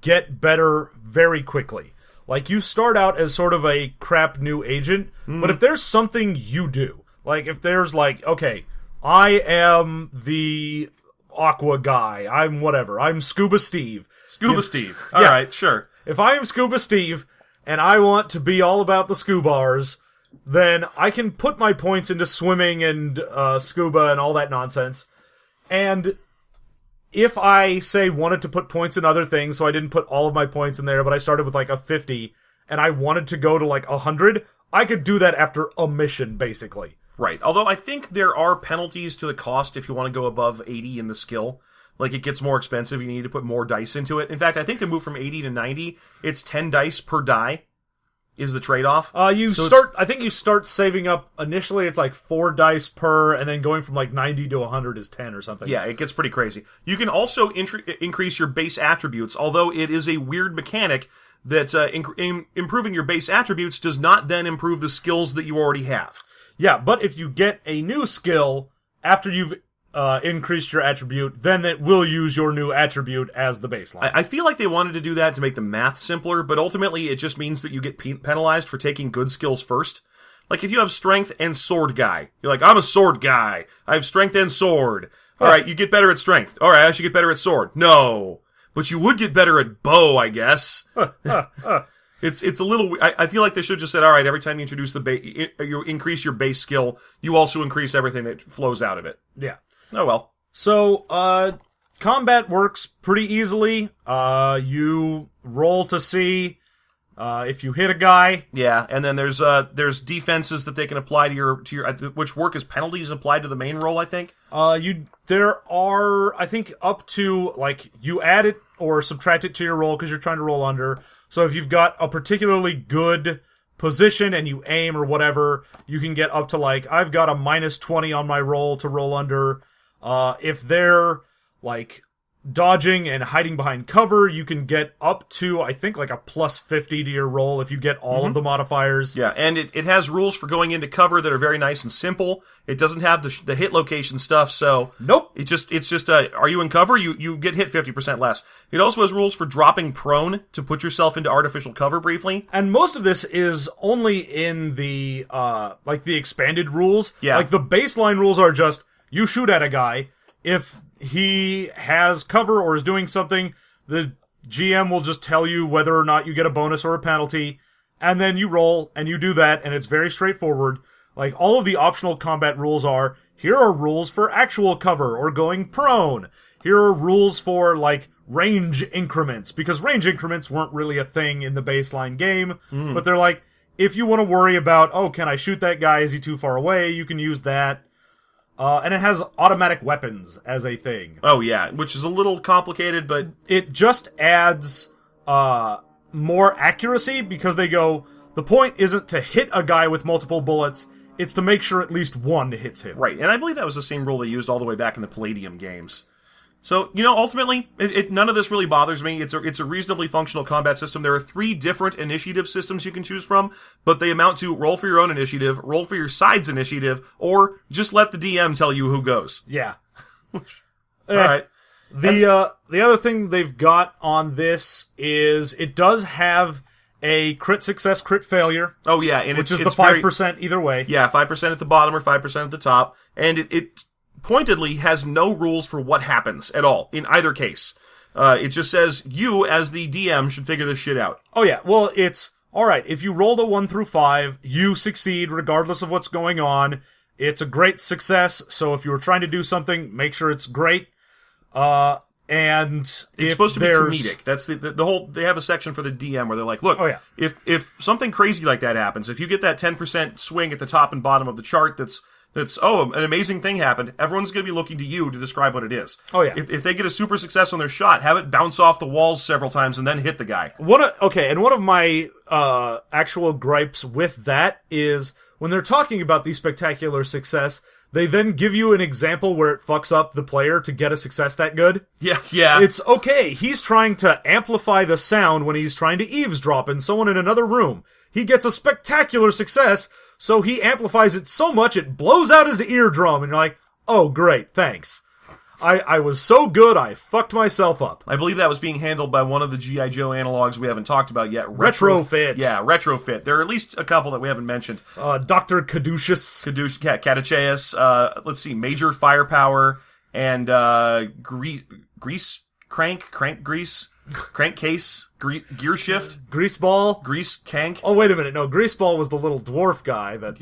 B: get better very quickly. Like, you start out as sort of a crap new agent, but if there's something you do, like if there's like, okay, I am the Aqua guy, I'm whatever, I'm Scuba Steve.
A: Steve. All right, sure.
B: If I am Scuba Steve, and I want to be all about the scubars, then I can put my points into swimming and scuba and all that nonsense. And if I, say, wanted to put points in other things, so I didn't put all of my points in there, but I started with like a 50, and I wanted to go to like 100, I could do that after a mission, basically.
A: Right. Although I think there are penalties to the cost if you want to go above 80 in the skill. Like, it gets more expensive, you need to put more dice into it. In fact, I think to move from 80 to 90, it's 10 dice per die is the trade-off.
B: I think you start saving up, initially it's like 4 dice per, and then going from like 90 to 100 is 10 or something.
A: Yeah, it gets pretty crazy. You can also increase your base attributes, although it is a weird mechanic that improving your base attributes does not then improve the skills that you already have.
B: Yeah, but if you get a new skill after you've increased your attribute, then it will use your new attribute as the baseline.
A: I feel like they wanted to do that to make the math simpler, but ultimately it just means that you get penalized for taking good skills first. Like, if you have strength and sword guy, you're like, I'm a sword guy. I have strength and sword. Alright, you get better at strength. Alright, I should get better at sword. No. But you would get better at bow, I guess. It's a little... I feel like they should have just said, alright, every time you introduce you increase your base skill, you also increase everything that flows out of it.
B: Yeah.
A: Oh well.
B: So, combat works pretty easily. You roll to see if you hit a guy.
A: Yeah, and then there's defenses that they can apply to your which work as penalties applied to the main roll, I think.
B: There are, I think, up to, like, you add it or subtract it to your roll because you're trying to roll under. So if you've got a particularly good position and you aim or whatever, you can get up to, like, I've got a -20 on my roll to roll under. If they're, like, dodging and hiding behind cover, you can get up to, I think, like a +50 to your roll if you get all of the modifiers.
A: Yeah, and it has rules for going into cover that are very nice and simple. It doesn't have the hit location stuff, so...
B: Nope.
A: It's just are you in cover? You get hit 50% less. It also has rules for dropping prone to put yourself into artificial cover briefly.
B: And most of this is only in the, like, the expanded rules.
A: Yeah.
B: Like, the baseline rules are just, you shoot at a guy. If he has cover or is doing something, the GM will just tell you whether or not you get a bonus or a penalty, and then you roll, and you do that, and it's very straightforward. Like, all of the optional combat rules are, here are rules for actual cover or going prone. Here are rules for, like, range increments, because range increments weren't really a thing in the baseline game, but they're like, if you want to worry about, oh, can I shoot that guy, is he too far away, you can use that. And it has automatic weapons as a thing.
A: Oh, yeah, which is a little complicated, but...
B: It just adds more accuracy, because they go, the point isn't to hit a guy with multiple bullets, it's to make sure at least one hits him.
A: Right, and I believe that was the same rule they used all the way back in the Palladium games. So, ultimately, none of this really bothers me. It's a reasonably functional combat system. There are 3 different initiative systems you can choose from, but they amount to roll for your own initiative, roll for your side's initiative, or just let the DM tell you who goes.
B: Yeah.
A: Alright.
B: The other thing they've got on this is it does have a crit success, crit failure.
A: Oh, yeah, and
B: which is
A: it's
B: the 5% either way.
A: Yeah, 5% at the bottom or 5% at the top, and it pointedly has no rules for what happens at all, in either case. It just says, you, as the DM, should figure this shit out.
B: Oh yeah, well, it's, alright, if you rolled a 1 through 5, you succeed regardless of what's going on. It's a great success, so if you were trying to do something, make sure it's great. And
A: it's supposed to be comedic. That's the whole, they have a section for the DM where they're like, look,
B: oh, yeah.
A: if something crazy like that happens, if you get that 10% swing at the top and bottom of the chart that's an amazing thing happened, everyone's going to be looking to you to describe what it is.
B: Oh, yeah.
A: If they get a super success on their shot, have it bounce off the walls several times and then hit the guy.
B: One of my actual gripes with that is when they're talking about the spectacular success, they then give you an example where it fucks up the player to get a success that good.
A: Yeah, yeah.
B: It's okay, he's trying to amplify the sound when he's trying to eavesdrop in someone in another room. He gets a spectacular success, so he amplifies it so much it blows out his eardrum, and you're like, oh great, thanks. I was so good, I fucked myself up.
A: I believe that was being handled by one of the G.I. Joe analogs we haven't talked about yet.
B: Retrofit.
A: Yeah, Retrofit. There are at least a couple that we haven't mentioned.
B: Dr. Caduceus.
A: Caduceus. Let's see, Major Firepower, and Grease Crankcase, Gear Shift.
B: Greaseball.
A: Grease Kank.
B: Oh, wait a minute, no, Greaseball was the little dwarf guy that...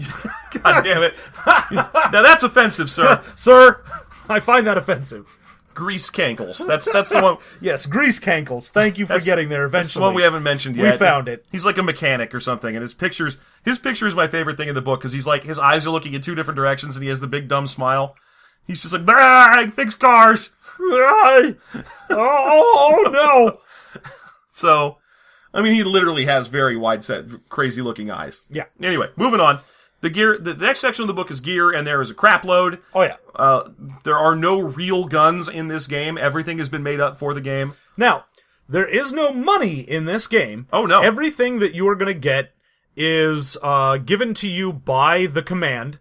A: God damn it. Now that's offensive, sir.
B: Sir, I find that offensive.
A: Grease Cankles. That's the one.
B: Yes, Grease Cankles. Thank you for getting there eventually.
A: That's the one we haven't mentioned yet.
B: We found it.
A: He's like a mechanic or something, and his picture is my favorite thing in the book, because he's like, his eyes are looking in 2 different directions, and he has the big dumb smile. He's just like, I fix cars.
B: Oh, no.
A: So, I mean, he literally has very wide set, crazy looking eyes.
B: Yeah.
A: Anyway, moving on. The next section of the book is gear, and there is a crap load.
B: Oh, yeah.
A: There are no real guns in this game. Everything has been made up for the game.
B: Now, there is no money in this game.
A: Oh, no.
B: Everything that you are going to get is given to you by the command,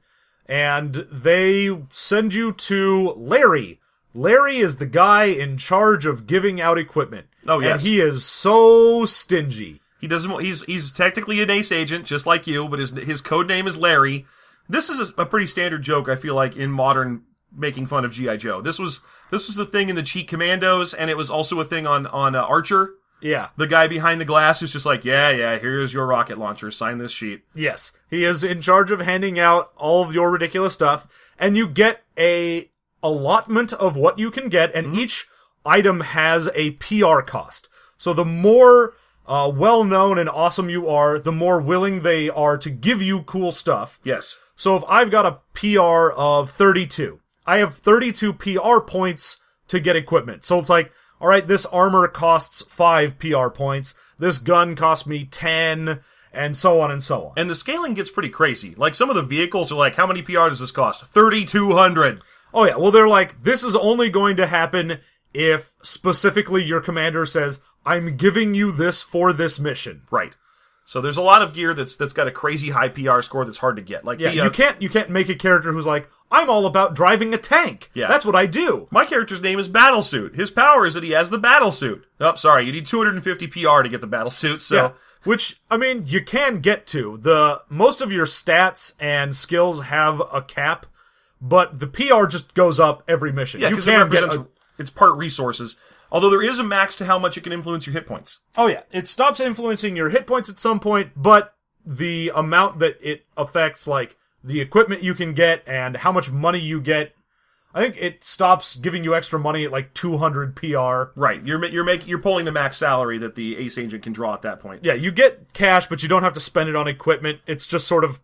B: and they send you to Larry. Larry is the guy in charge of giving out equipment.
A: Oh, yes.
B: And he is so stingy.
A: He doesn't. He's technically an ace agent, just like you, but his code name is Larry. This is a pretty standard joke, I feel like, in modern making fun of G.I. Joe. This was the thing in the Cheat Commandos, and it was also a thing on Archer.
B: Yeah.
A: The guy behind the glass who's just like, yeah, here's your rocket launcher, sign this sheet.
B: Yes. He is in charge of handing out all of your ridiculous stuff, and you get a allotment of what you can get, and each item has a PR cost. So the more well-known and awesome you are, the more willing they are to give you cool stuff.
A: Yes.
B: So if I've got a PR of 32, I have 32 PR points to get equipment. So it's like, all right, this armor costs 5 PR points, this gun costs me 10, and so on and so on.
A: And the scaling gets pretty crazy. Like, some of the vehicles are like, how many PR does this cost? 3,200.
B: Oh yeah, well they're like, this is only going to happen if specifically your commander says, I'm giving you this for this mission.
A: Right. So there's a lot of gear that's got a crazy high PR score that's hard to get. Like,
B: yeah, you can't make a character who's like, I'm all about driving a tank.
A: Yeah.
B: That's what I do.
A: My character's name is Battlesuit. His power is that he has the Battlesuit. Oh, sorry, you need 250 PR to get the Battlesuit, so...
B: Yeah. Which, I mean, you can get to. Most of your stats and skills have a cap, but the PR just goes up every mission.
A: Yeah, because it's part resources. Although there is a max to how much it can influence your hit points.
B: Oh yeah, it stops influencing your hit points at some point, but the amount that it affects, like, the equipment you can get and how much money you get, I think it stops giving you extra money at like 200 PR.
A: Right, you're pulling the max salary that the ace agent can draw at that point.
B: Yeah, you get cash, but you don't have to spend it on equipment. It's just sort of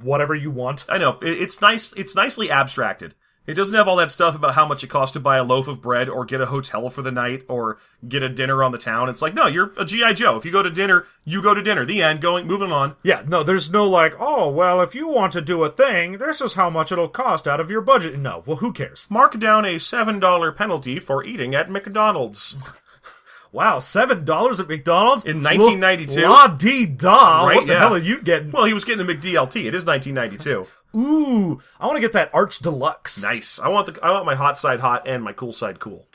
B: whatever you want.
A: I know, it's nice. It's nicely abstracted. It doesn't have all that stuff about how much it costs to buy a loaf of bread or get a hotel for the night or get a dinner on the town. It's like, no, you're a G.I. Joe. If you go to dinner, you go to dinner. The end. Moving on.
B: Yeah, no, there's no like, oh, well, if you want to do a thing, this is how much it'll cost out of your budget. No, well, who cares?
A: Mark down a $7 penalty for eating at McDonald's.
B: Wow, $7 at McDonald's?
A: In 1992?
B: La-dee-da.
A: Right,
B: what the hell are you getting?
A: Well, he was getting a McDLT. It is 1992.
B: Ooh, I want to get that Arch Deluxe.
A: Nice. I want my hot side hot and my cool side cool.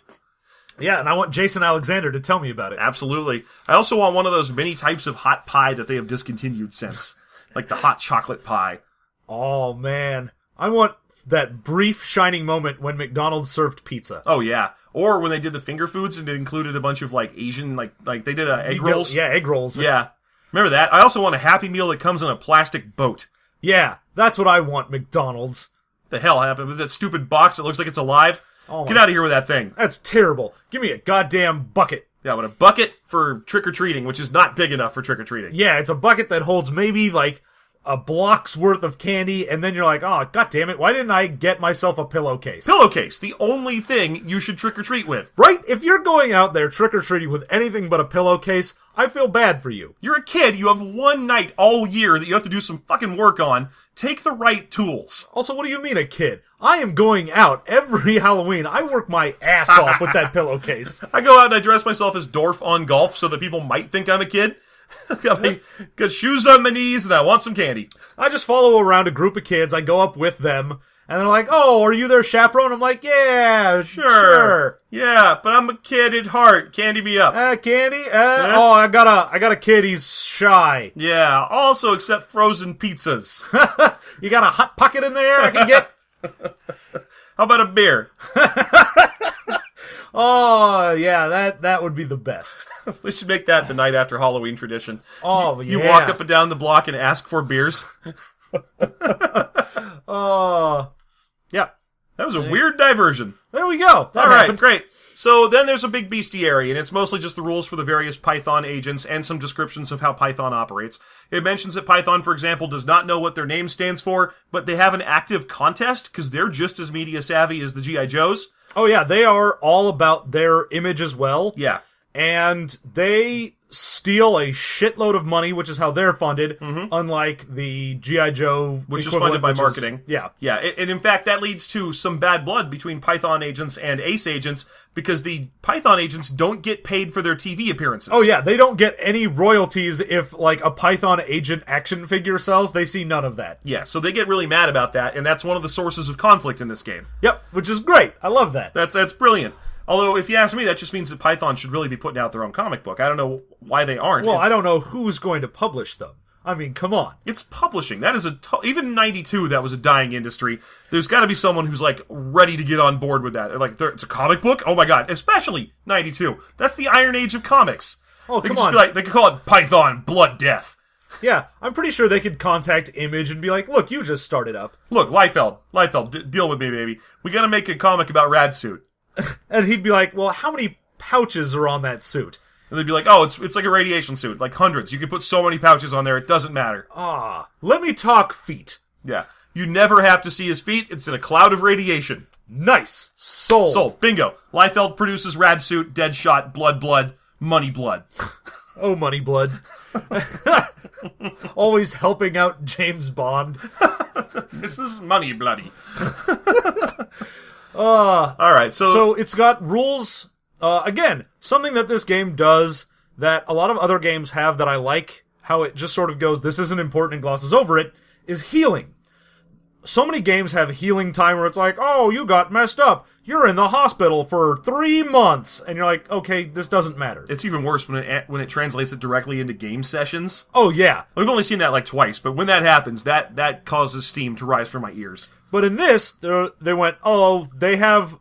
B: Yeah, and I want Jason Alexander to tell me about it.
A: Absolutely. I also want one of those many types of hot pie that they have discontinued since. Like the hot chocolate pie.
B: Oh, man. I want that brief shining moment when McDonald's served pizza.
A: Oh, yeah. Or when they did the finger foods and it included a bunch of, like, Asian, like they did egg rolls.
B: Yeah, egg rolls.
A: Yeah. Remember that? I also want a Happy Meal that comes in a plastic boat.
B: Yeah, that's what I want, McDonald's.
A: The hell happened with that stupid box that looks like it's alive?
B: Oh,
A: get out of here with that thing.
B: That's terrible. Give me a goddamn bucket.
A: Yeah, but a bucket for trick-or-treating, which is not big enough for trick-or-treating.
B: Yeah, it's a bucket that holds maybe, like, a block's worth of candy, and then you're like, oh, goddammit, why didn't I get myself a pillowcase?
A: Pillowcase, the only thing you should trick-or-treat with.
B: Right? If you're going out there trick-or-treating with anything but a pillowcase, I feel bad for you.
A: You're a kid, you have one night all year that you have to do some fucking work on. Take the right tools.
B: Also, what do you mean a kid? I am going out every Halloween. I work my ass off with that pillowcase.
A: I go out and I dress myself as Dorf on golf so that people might think I'm a kid. Got shoes on my knees and I want some candy.
B: I just follow around a group of kids. I go up with them. And they're like, oh, are you their chaperone? I'm like, yeah, sure.
A: Yeah, but I'm a kid at heart. Candy me up.
B: Candy? Oh, I got a kid. He's shy.
A: Yeah, also accept frozen pizzas.
B: You got a Hot Pocket in there I can get?
A: How about a beer?
B: Oh, yeah, that would be the best.
A: We should make that the night after Halloween tradition.
B: Oh, yeah.
A: You walk up and down the block and ask for beers.
B: Oh, yeah.
A: That was a weird diversion.
B: There we go. That
A: All right,
B: happened.
A: great. So then there's a big bestiary, and it's mostly just the rules for the various Python agents and some descriptions of how Python operates. It mentions that Python, for example, does not know what their name stands for, but they have an active contest because they're just as media savvy as the G.I. Joes.
B: Oh, yeah, they are all about their image as well.
A: Yeah.
B: And they steal a shitload of money, which is how they're funded, unlike the G.I. Joe
A: which is
B: equivalent,
A: funded by
B: which is-
A: marketing.
B: yeah.
A: Yeah, and in fact, that leads to some bad blood between Python agents and Ace agents, because the Python agents don't get paid for their TV appearances.
B: Oh yeah, they don't get any royalties if, like, a Python agent action figure sells. They see none of that.
A: Yeah, so they get really mad about that, and that's one of the sources of conflict in this game.
B: Yep, which is great. I love that.
A: That's brilliant. Although, if you ask me, that just means that Python should really be putting out their own comic book. I don't know why they aren't.
B: Well, I don't know who's going to publish them. I mean, come on.
A: It's publishing. That is even in 92, that was a dying industry. There's got to be someone who's, like, ready to get on board with that. They're like, it's a comic book? Oh my god. Especially 92. That's the Iron Age of comics.
B: Oh,
A: they
B: come
A: could just
B: on.
A: be like, they could call it Python Blood Death.
B: Yeah, I'm pretty sure they could contact Image and be like, look, you just started up.
A: Look, Liefeld, deal with me, baby. We gotta make a comic about Radsuit.
B: And he'd be like, well, how many pouches are on that suit?
A: And they'd be like, oh, it's like a radiation suit. Like hundreds. You can put so many pouches on there, it doesn't matter.
B: Let me talk feet.
A: Yeah. You never have to see his feet. It's in a cloud of radiation.
B: Nice. Sold.
A: Sold. Bingo. Liefeld produces Radsuit, Deadshot, Blood, Money Blood.
B: Oh, Money Blood. Always helping out James Bond.
A: Mrs. Money Bloody. Alright,
B: So it's got rules. Again, something that this game does that a lot of other games have that I like, how it just sort of goes, this isn't important and glosses over it, is healing. So many games have healing time where it's like, oh, you got messed up. You're in the hospital for 3 months. And you're like, okay, this doesn't matter.
A: it's even worse when it translates it directly into game sessions.
B: Oh, yeah.
A: We've only seen that like twice, but when that happens, that causes steam to rise from my ears.
B: But in this, they went, oh, they have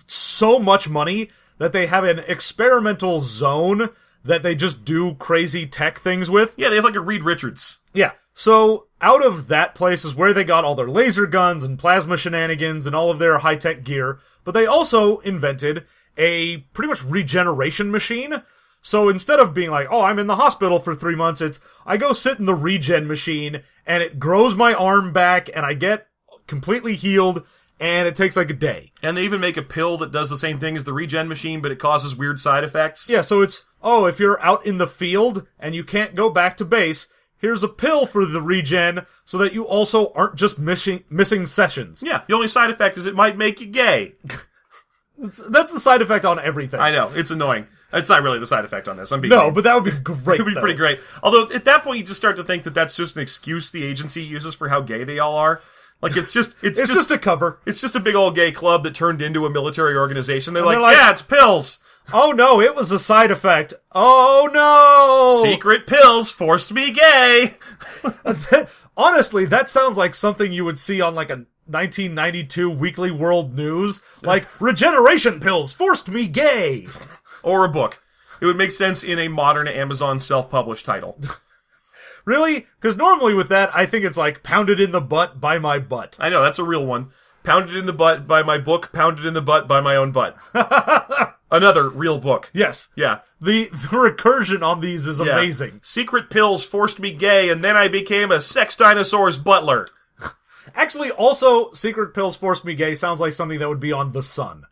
B: so much money that they have an experimental zone that they just do crazy tech things with.
A: Yeah, they have like a Reed Richards.
B: Yeah. So out of that place is where they got all their laser guns and plasma shenanigans and all of their high-tech gear. But they also invented a pretty much regeneration machine. So instead of being like, oh, I'm in the hospital for 3 months, it's, I go sit in the regen machine and it grows my arm back and I get completely healed and it takes like a day.
A: And they even make a pill that does the same thing as the regen machine, but it causes weird side effects.
B: Yeah, so it's, oh, if you're out in the field and you can't go back to base, here's a pill for the regen so that you also aren't just missing sessions.
A: Yeah, the only side effect is it might make you gay.
B: That's the side effect on everything.
A: I know, it's annoying. It's not really the side effect on this. I'm being
B: No,
A: mean.
B: but that would be great.
A: It would be pretty great. Although, at that point, you just start to think that that's just an excuse the agency uses for how gay they all are. Like, it's just
B: just a cover.
A: It's just a big old gay club that turned into a military organization. They're like,
B: like,
A: yeah, it's pills.
B: Oh no, it was a side effect. Oh no!
A: Secret pills forced me gay.
B: Honestly, that sounds like something you would see on like a 1992 Weekly World News. Like, regeneration pills forced me gay.
A: Or a book. It would make sense in a modern Amazon self-published title.
B: Really? Because normally with that, I think it's like, pounded in the butt by my butt.
A: I know, that's a real one. Pounded in the butt by my book, pounded in the butt by my own butt. Another real book.
B: Yes.
A: Yeah.
B: The recursion on these is
A: Yeah.
B: amazing.
A: Secret pills forced me gay, and then I became a sex dinosaur's butler.
B: Actually, also, Secret Pills Forced Me Gay sounds like something that would be on The Sun.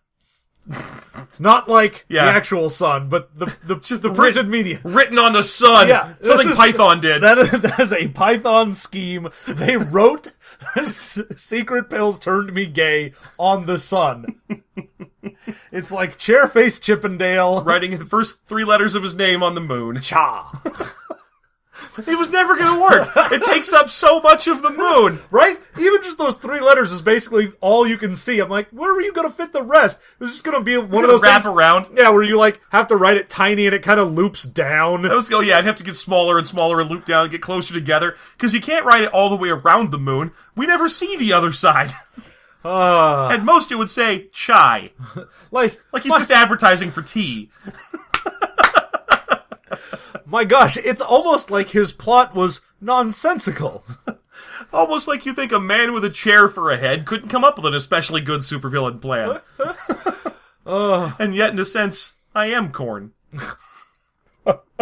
B: It's not like the actual Sun, but the printed media.
A: Written on the sun.
B: Yeah,
A: Something Python did.
B: That is a Python scheme. They wrote Secret Pills Turned Me Gay on The Sun. It's like Chairface Chippendale.
A: Writing the first 3 letters of his name on the moon.
B: Cha.
A: It was never going to work. It takes up so much of the moon.
B: Right? Even just those 3 letters is basically all you can see. I'm like, where are you going to fit the rest? It's just going to be one of those
A: wrap
B: things,
A: around.
B: Yeah, where you like have to write it tiny and it kind of loops down.
A: I'd have to get smaller and smaller and loop down and get closer together. Because you can't write it all the way around the moon. We never see the other side. At most it would say chai.
B: Like
A: he's just advertising for tea.
B: My gosh, it's almost like his plot was nonsensical.
A: Almost like you think a man with a chair for a head couldn't come up with an especially good supervillain plan. And yet, in a sense, I am corn.
B: That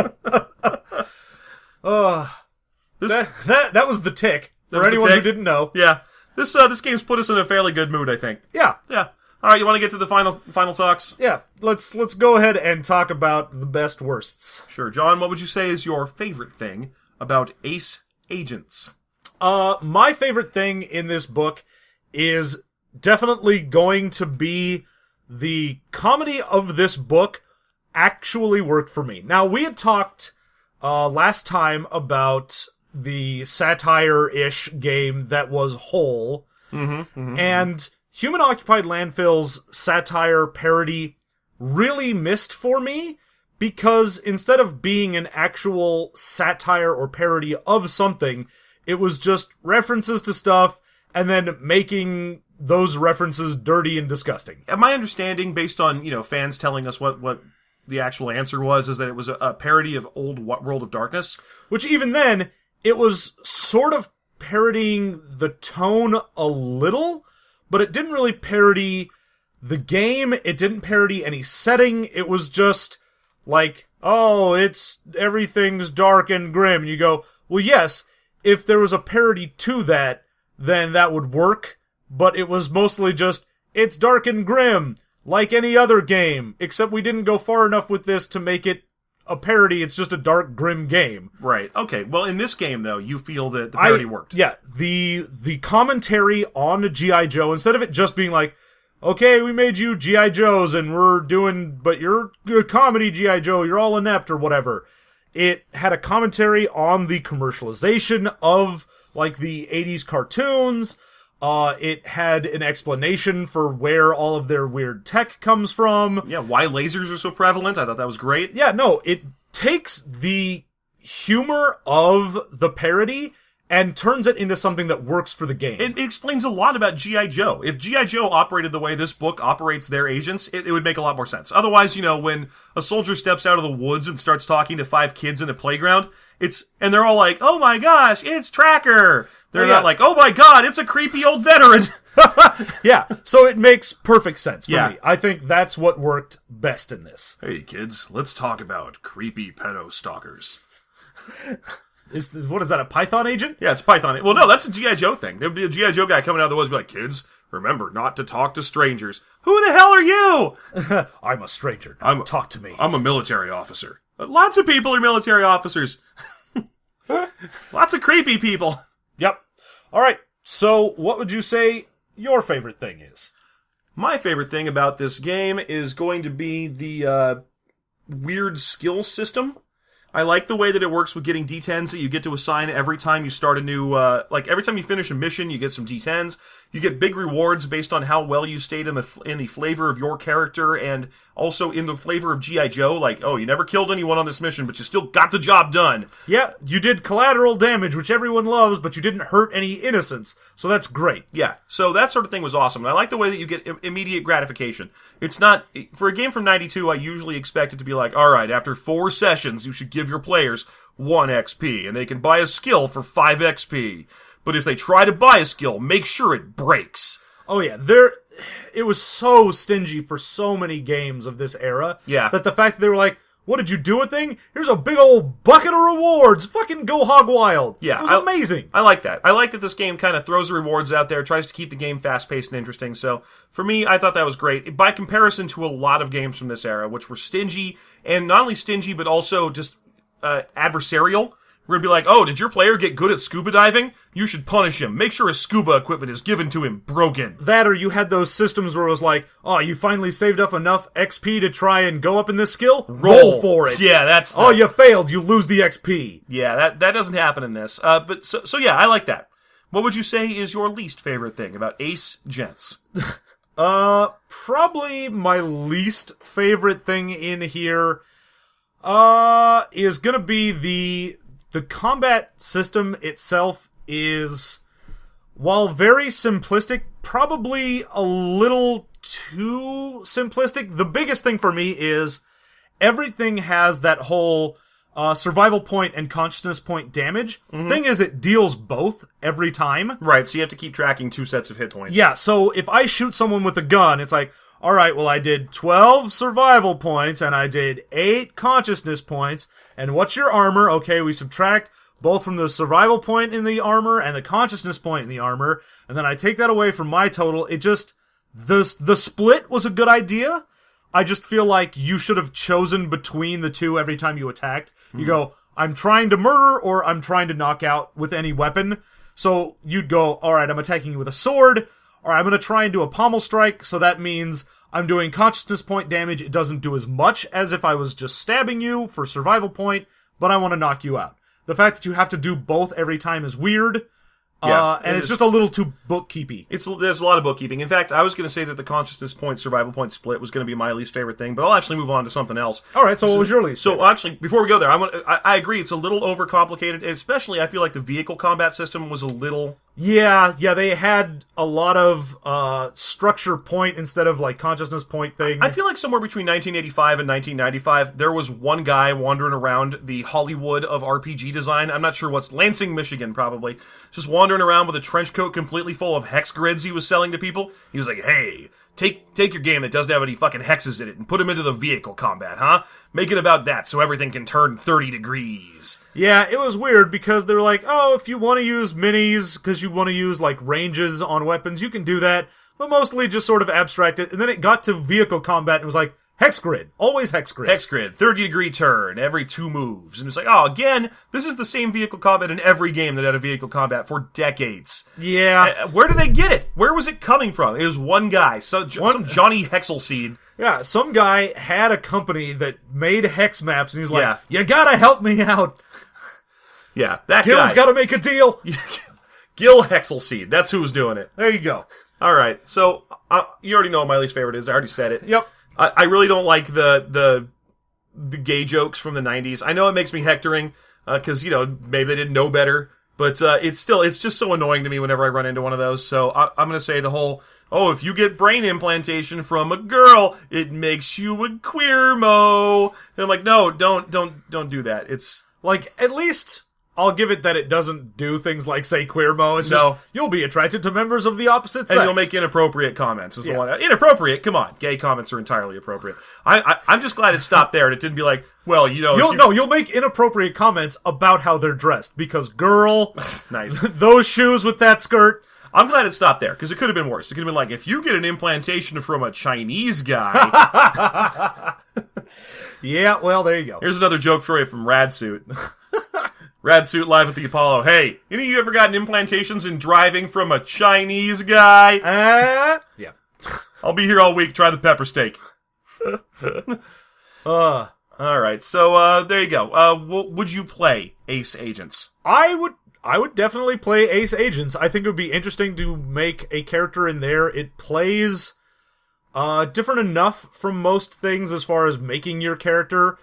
B: was the tick. For anyone who didn't know.
A: Yeah. This game's put us in a fairly good mood, I think.
B: Yeah.
A: Yeah. All right, you want to get to the final talks?
B: Yeah, let's go ahead and talk about the best worsts.
A: Sure. John, what would you say is your favorite thing about Ace Agents?
B: My favorite thing in this book is definitely going to be the comedy of this book actually worked for me. Now, we had talked last time about the satire-ish game that was Whole, and Human-Occupied Landfill's satire parody really missed for me, because instead of being an actual satire or parody of something, it was just references to stuff, and then making those references dirty and disgusting.
A: My understanding, based on, fans telling us what the actual answer was, is that it was a parody of old World of Darkness.
B: Which even then, it was sort of parodying the tone a little, but it didn't really parody the game, it didn't parody any setting, it was just like, oh, everything's dark and grim. And you go, well, yes, if there was a parody to that, then that would work, but it was mostly just, it's dark and grim, like any other game, except we didn't go far enough with this to make it a parody, it's just a dark, grim game.
A: Right, okay. Well, in this game, though, you feel that the parody worked.
B: Yeah, the commentary on G.I. Joe, instead of it just being like, okay, we made you G.I. Joes, and but you're a comedy G.I. Joe, you're all inept, or whatever. It had a commentary on the commercialization of, like, the 80s cartoons. It had an explanation for where all of their weird tech comes from.
A: Yeah, why lasers are so prevalent. I thought that was great.
B: Yeah, no, it takes the humor of the parody and turns it into something that works for the game.
A: It explains a lot about G.I. Joe. If G.I. Joe operated the way this book operates their agents, it would make a lot more sense. Otherwise, when a soldier steps out of the woods and starts talking to 5 kids in a playground, and they're all like, oh my gosh, it's Tracker! They're not like, oh my god, it's a creepy old veteran!
B: Yeah, so it makes perfect sense for me.
A: Yeah.
B: I think that's what worked best in this.
A: Hey kids, let's talk about creepy pedo stalkers.
B: What is that, a Python agent?
A: Yeah, it's Python. Well, no, that's a G.I. Joe thing. There'd be a G.I. Joe guy coming out of the woods and be like, kids, remember not to talk to strangers. Who the hell are you?
B: I'm a stranger. Talk to me.
A: I'm a military officer. Lots of people are military officers. Lots of creepy people.
B: Yep. Alright, so what would you say your favorite thing is?
A: My favorite thing about this game is going to be the weird skill system. I like the way that it works with getting D10s that you get to assign every time you start a new, every time you finish a mission, you get some D10s. You get big rewards based on how well you stayed in the flavor of your character, and also in the flavor of G.I. Joe. Like, oh, you never killed anyone on this mission, but you still got the job done.
B: Yeah, you did collateral damage, which everyone loves, but you didn't hurt any innocents, so that's great.
A: Yeah, so that sort of thing was awesome. And I like the way that you get immediate gratification. It's not, for a game from 92, I usually expect it to be like, alright, after 4 sessions, you should give your players 1 XP, and they can buy a skill for 5 XP. But if they try to buy a skill, make sure it breaks.
B: Oh yeah, it was so stingy for so many games of this era.
A: Yeah.
B: That the fact that they were like, what did you do a thing? Here's a big old bucket of rewards. Fucking go hog wild.
A: Yeah.
B: It was amazing.
A: I like that. I like that this game kind of throws the rewards out there, tries to keep the game fast-paced and interesting. So, for me, I thought that was great. By comparison to a lot of games from this era, which were stingy, and not only stingy, but also just adversarial. We're gonna be like, oh, did your player get good at scuba diving? You should punish him. Make sure his scuba equipment is given to him broken.
B: That, or you had those systems where it was like, oh, you finally saved up enough XP to try and go up in this skill? Roll for it.
A: Yeah, that's...
B: Oh, you failed. You lose the XP.
A: Yeah, that doesn't happen in this. But so yeah, I like that. What would you say is your least favorite thing about Ace Gents?
B: Probably my least favorite thing in here, is gonna be the combat system itself is, while very simplistic, probably a little too simplistic. The biggest thing for me is everything has that whole survival point and consciousness point damage. Thing is, it deals both every time.
A: Right, so you have to keep tracking 2 sets of hit points.
B: Yeah, so if I shoot someone with a gun, it's like, alright, well I did 12 survival points, and I did 8 consciousness points, and what's your armor? Okay, we subtract both from the survival point in the armor and the consciousness point in the armor, and then I take that away from my total. The split was a good idea. I just feel like you should have chosen between the two every time you attacked. You go, I'm trying to murder or I'm trying to knock out with any weapon. So you'd go, alright, I'm attacking you with a sword, or I'm going to try and do a pommel strike, so that means I'm doing consciousness point damage. It doesn't do as much as if I was just stabbing you for survival point, but I want to knock you out. The fact that you have to do both every time is weird. And it's just a little too bookkeepy.
A: There's a lot of bookkeeping. In fact, I was going to say that the consciousness point, survival point split was going to be my least favorite thing, but I'll actually move on to something else.
B: All right, so what was your least favorite?
A: So actually, before we go there, I agree, it's a little overcomplicated, especially I feel like the vehicle combat system was a little...
B: Yeah, they had a lot of structure point instead of like consciousness point thing.
A: I feel like somewhere between 1985 and 1995, there was one guy wandering around the Hollywood of RPG design. I'm not sure what's... Lansing, Michigan, probably. Just wandering around with a trench coat completely full of hex grids he was selling to people. He was like, hey... Take your game that doesn't have any fucking hexes in it and put them into the vehicle combat, huh? Make it about that so everything can turn 30 degrees.
B: Yeah, it was weird because they were like, oh, if you want to use minis because you want to use, like, ranges on weapons, you can do that, but mostly just sort of abstract it. And then it got to vehicle combat and it was like, hex grid. Always hex grid.
A: Hex grid. 30-degree turn every 2 moves. And it's like, oh, again, this is the same vehicle combat in every game that had a vehicle combat for decades.
B: Yeah.
A: Where did they get it? Where was it coming from? It was one guy. Some Johnny Hexelseed.
B: Yeah, some guy had a company that made hex maps and he's like, you gotta help me out.
A: Yeah, that
B: Gil's gotta make a deal.
A: Gil Hexelseed. That's who was doing it.
B: There you go.
A: All right. So, you already know what my least favorite is. I already said it.
B: Yep.
A: I really don't like the gay jokes from the 90s. I know it makes me hectoring, because, maybe they didn't know better, but it's just so annoying to me whenever I run into one of those. So I'm going to say the whole, if you get brain implantation from a girl, it makes you a queer-mo. And I'm like, no, don't do that. It's
B: like, at least... I'll give it that it doesn't do things like say queer-mo. It's just, you'll be attracted to members of the opposite sex.
A: And you'll make inappropriate comments. Is the one. Inappropriate? Come on. Gay comments are entirely appropriate. I'm just glad it stopped there and it didn't be like, well,
B: you'll make inappropriate comments about how they're dressed. Because, girl,
A: nice.
B: Those shoes with that skirt.
A: I'm glad it stopped there, because it could have been worse. It could have been like, if you get an implantation from a Chinese guy...
B: Yeah, well, there you go.
A: Here's another joke for you from Radsuit. Radsuit live at the Apollo. Hey, any of you ever gotten implantations in driving from a Chinese guy?
B: Yeah.
A: I'll be here all week. Try the pepper steak. All right. So there you go. Would you play Ace Agents?
B: I would definitely play Ace Agents. I think it would be interesting to make a character in there. It plays different enough from most things as far as making your character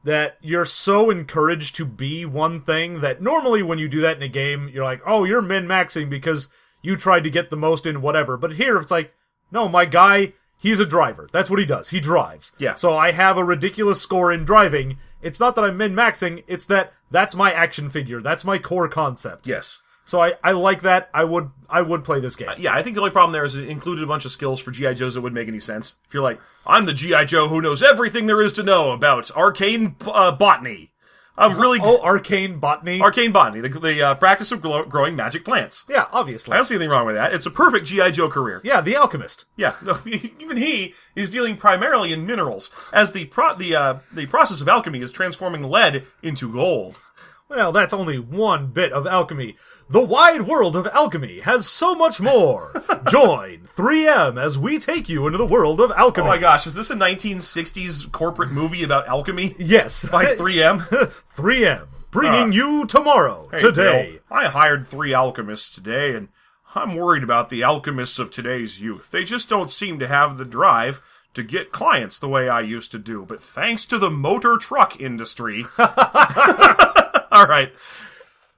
B: that you're so encouraged to be one thing that normally when you do that in a game, you're like, oh, you're min-maxing because you tried to get the most in whatever. But here it's like, no, my guy, he's a driver. That's what he does. He drives.
A: Yeah.
B: So I have a ridiculous score in driving. It's not that I'm min-maxing, it's that that's my action figure. That's my core concept.
A: Yes.
B: So I like that. I would play this game.
A: Yeah, I think the only problem there is it included a bunch of skills for G.I. Joes that wouldn't make any sense. If you're like, I'm the G.I. Joe who knows everything there is to know about arcane botany. I'm really...
B: arcane botany?
A: Arcane botany, the practice of growing magic plants.
B: Yeah, obviously.
A: I don't see anything wrong with that. It's a perfect G.I. Joe career.
B: Yeah, the alchemist.
A: Yeah, no, even he is dealing primarily in minerals, as the process of alchemy is transforming lead into gold.
B: Well, that's only one bit of alchemy. The wide world of alchemy has so much more. Join 3M as we take you into the world of alchemy.
A: Oh my gosh, is this a 1960s corporate movie about alchemy?
B: Yes.
A: By 3M?
B: 3M, bringing you tomorrow, today.
A: Bill, I hired 3 alchemists today, and I'm worried about the alchemists of today's youth. They just don't seem to have the drive to get clients the way I used to do. But thanks to the motor truck industry... All right.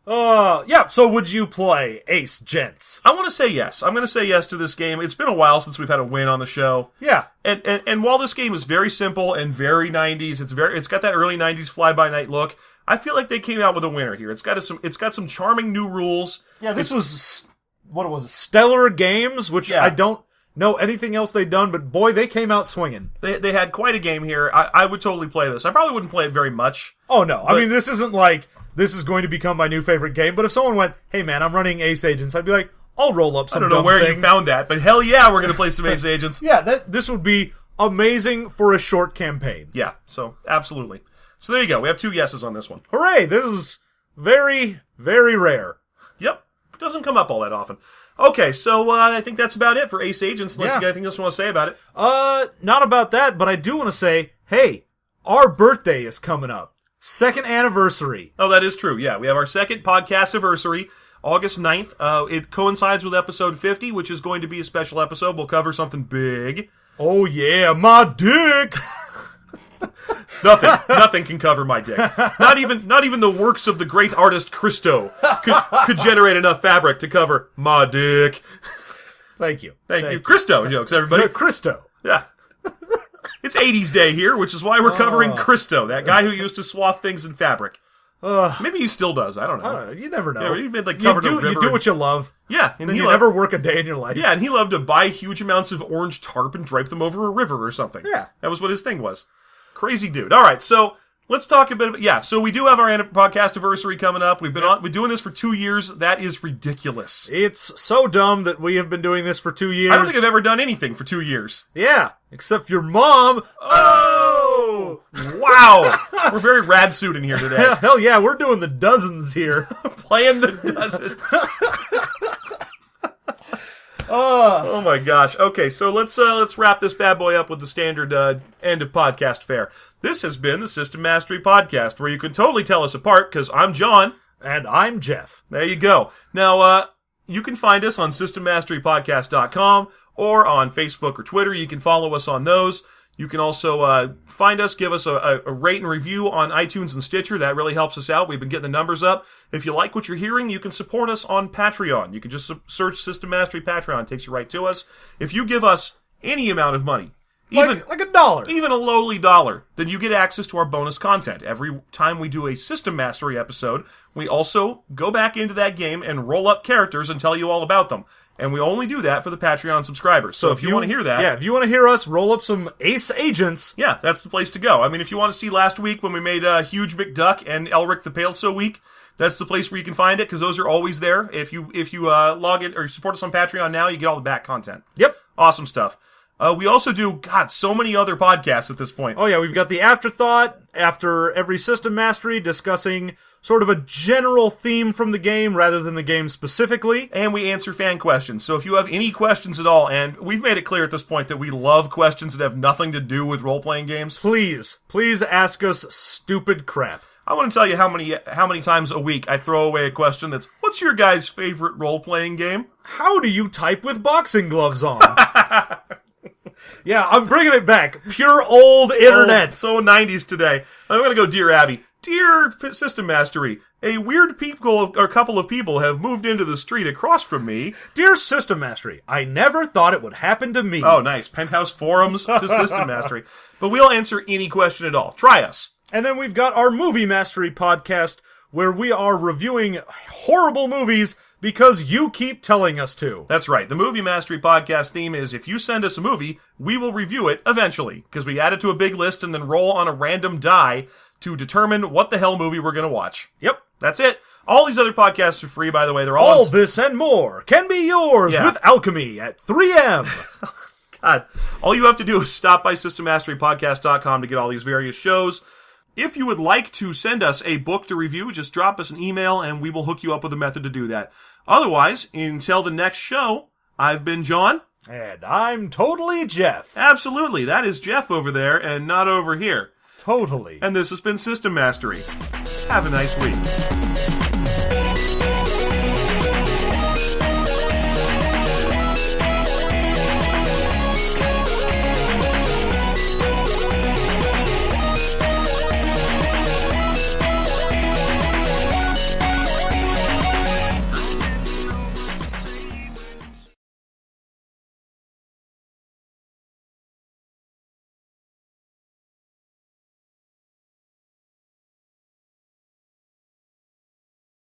B: Yeah, so would you play Ace Gents?
A: I want to say yes. I'm going to say yes to this game. It's been a while since we've had a win on the show.
B: Yeah.
A: And while this game is very simple and very 90s, it's got that early 90s fly-by-night look, I feel like they came out with a winner here. It's got some charming new rules.
B: Yeah, this was, what was it, Stellar Games, which I don't know anything else they've done, but boy, they came out swinging.
A: They had quite a game here. I would totally play this. I probably wouldn't play it very much.
B: Oh, no. I mean, this isn't like... This is going to become my new favorite game, but if someone went, hey man, I'm running Ace Agents, I'd be like, I'll roll up
A: I
B: some
A: don't know
B: dumb
A: where
B: thing.
A: you found that, but hell yeah, we're going to play some Ace Agents.
B: Yeah, this would be amazing for a short campaign.
A: Yeah, so absolutely. So there you go. We have 2 yeses on this one.
B: Hooray! This is very, very rare.
A: Yep. Doesn't come up all that often. Okay, so I think that's about it for Ace Agents, unless you got anything else you want to say about it.
B: Not about that, but I do want to say, hey, our birthday is coming up. 2nd anniversary.
A: Oh, that is true. Yeah, we have our 2nd podcast anniversary, August 9th. It coincides with episode 50, which is going to be a special episode. We'll cover something big.
B: Oh yeah, my dick!
A: Nothing can cover my dick. Not even the works of the great artist Christo could generate enough fabric to cover my dick.
B: Thank you.
A: Thank you. Christo jokes, everybody.
B: Christo.
A: Yeah. It's 80s Day here, which is why we're covering Christo, that guy who used to swathe things in fabric. Maybe he still does. I don't know.
B: You never know.
A: Yeah, he's been like covered in river.
B: You do what you love.
A: Yeah,
B: and you never work a day in your life.
A: Yeah, and he loved to buy huge amounts of orange tarp and drape them over a river or something.
B: Yeah,
A: that was what his thing was. Crazy dude. All right, so let's talk a bit about... Yeah, so we do have our podcast anniversary coming up. We've been doing this for 2 years. That is ridiculous.
B: It's so dumb that we have been doing this for 2 years.
A: I don't think I've ever done anything for 2 years.
B: Yeah, except your mom.
A: Oh! Wow! We're very rad suit in here today.
B: Hell yeah, we're doing the dozens here.
A: Playing the dozens. Oh my gosh. Okay, so let's wrap this bad boy up with the standard end of podcast fare. This has been the System Mastery Podcast, where you can totally tell us apart, because I'm John.
B: And I'm Jeff.
A: There you go. Now, you can find us on SystemMasteryPodcast.com or on Facebook or Twitter. You can follow us on those. You can also find us, give us a rate and review on iTunes and Stitcher. That really helps us out. We've been getting the numbers up. If you like what you're hearing, you can support us on Patreon. You can just search System Mastery Patreon. It takes you right to us. If you give us any amount of money,
B: like $1,
A: even a lowly dollar, then you get access to our bonus content. Every time we do a System Mastery episode, we also go back into that game and roll up characters and tell you all about them. And we only do that for the Patreon subscribers. So if you want to hear that...
B: Yeah, if you want to hear us roll up some Ace Agents...
A: Yeah, that's the place to go. I mean, if you want to see last week when we made Huge McDuck and Elric the Pale So Weak, that's the place where you can find it, because those are always there. If you log in or support us on Patreon now, you get all the back content.
B: Yep.
A: Awesome stuff. We also do, so many other podcasts at this point.
B: Oh yeah, we've got the Afterthought, after every System Mastery, discussing sort of a general theme from the game rather than the game specifically.
A: And we answer fan questions. So if you have any questions at all, and we've made it clear at this point that we love questions that have nothing to do with role-playing games.
B: Please ask us stupid crap.
A: I want to tell you how many times a week I throw away a question that's, what's your guys' favorite role-playing game?
B: How do you type with boxing gloves on? Yeah, I'm bringing it back. Pure old internet.
A: Oh, so 90s today. I'm going to go Dear Abby. Dear System Mastery, a weird couple of people have moved into the street across from me.
B: Dear System Mastery, I never thought it would happen to me.
A: Oh, nice. Penthouse forums to System Mastery. But we'll answer any question at all. Try us.
B: And then we've got our Movie Mastery podcast, where we are reviewing horrible movies because you keep telling us to.
A: That's right. The Movie Mastery podcast theme is, if you send us a movie, we will review it eventually, because we add it to a big list and then roll on a random die to determine what the hell movie we're going to watch. Yep, that's it. All these other podcasts are free, by the way. They're all
B: this and more can be yours with Alchemy at 3M.
A: God. All you have to do is stop by SystemMasteryPodcast.com to get all these various shows. If you would like to send us a book to review, just drop us an email and we will hook you up with a method to do that. Otherwise, until the next show, I've been John.
B: And I'm totally Jeff.
A: Absolutely. That is Jeff over there and not over here.
B: Totally.
A: And this has been System Mastery. Have a nice week.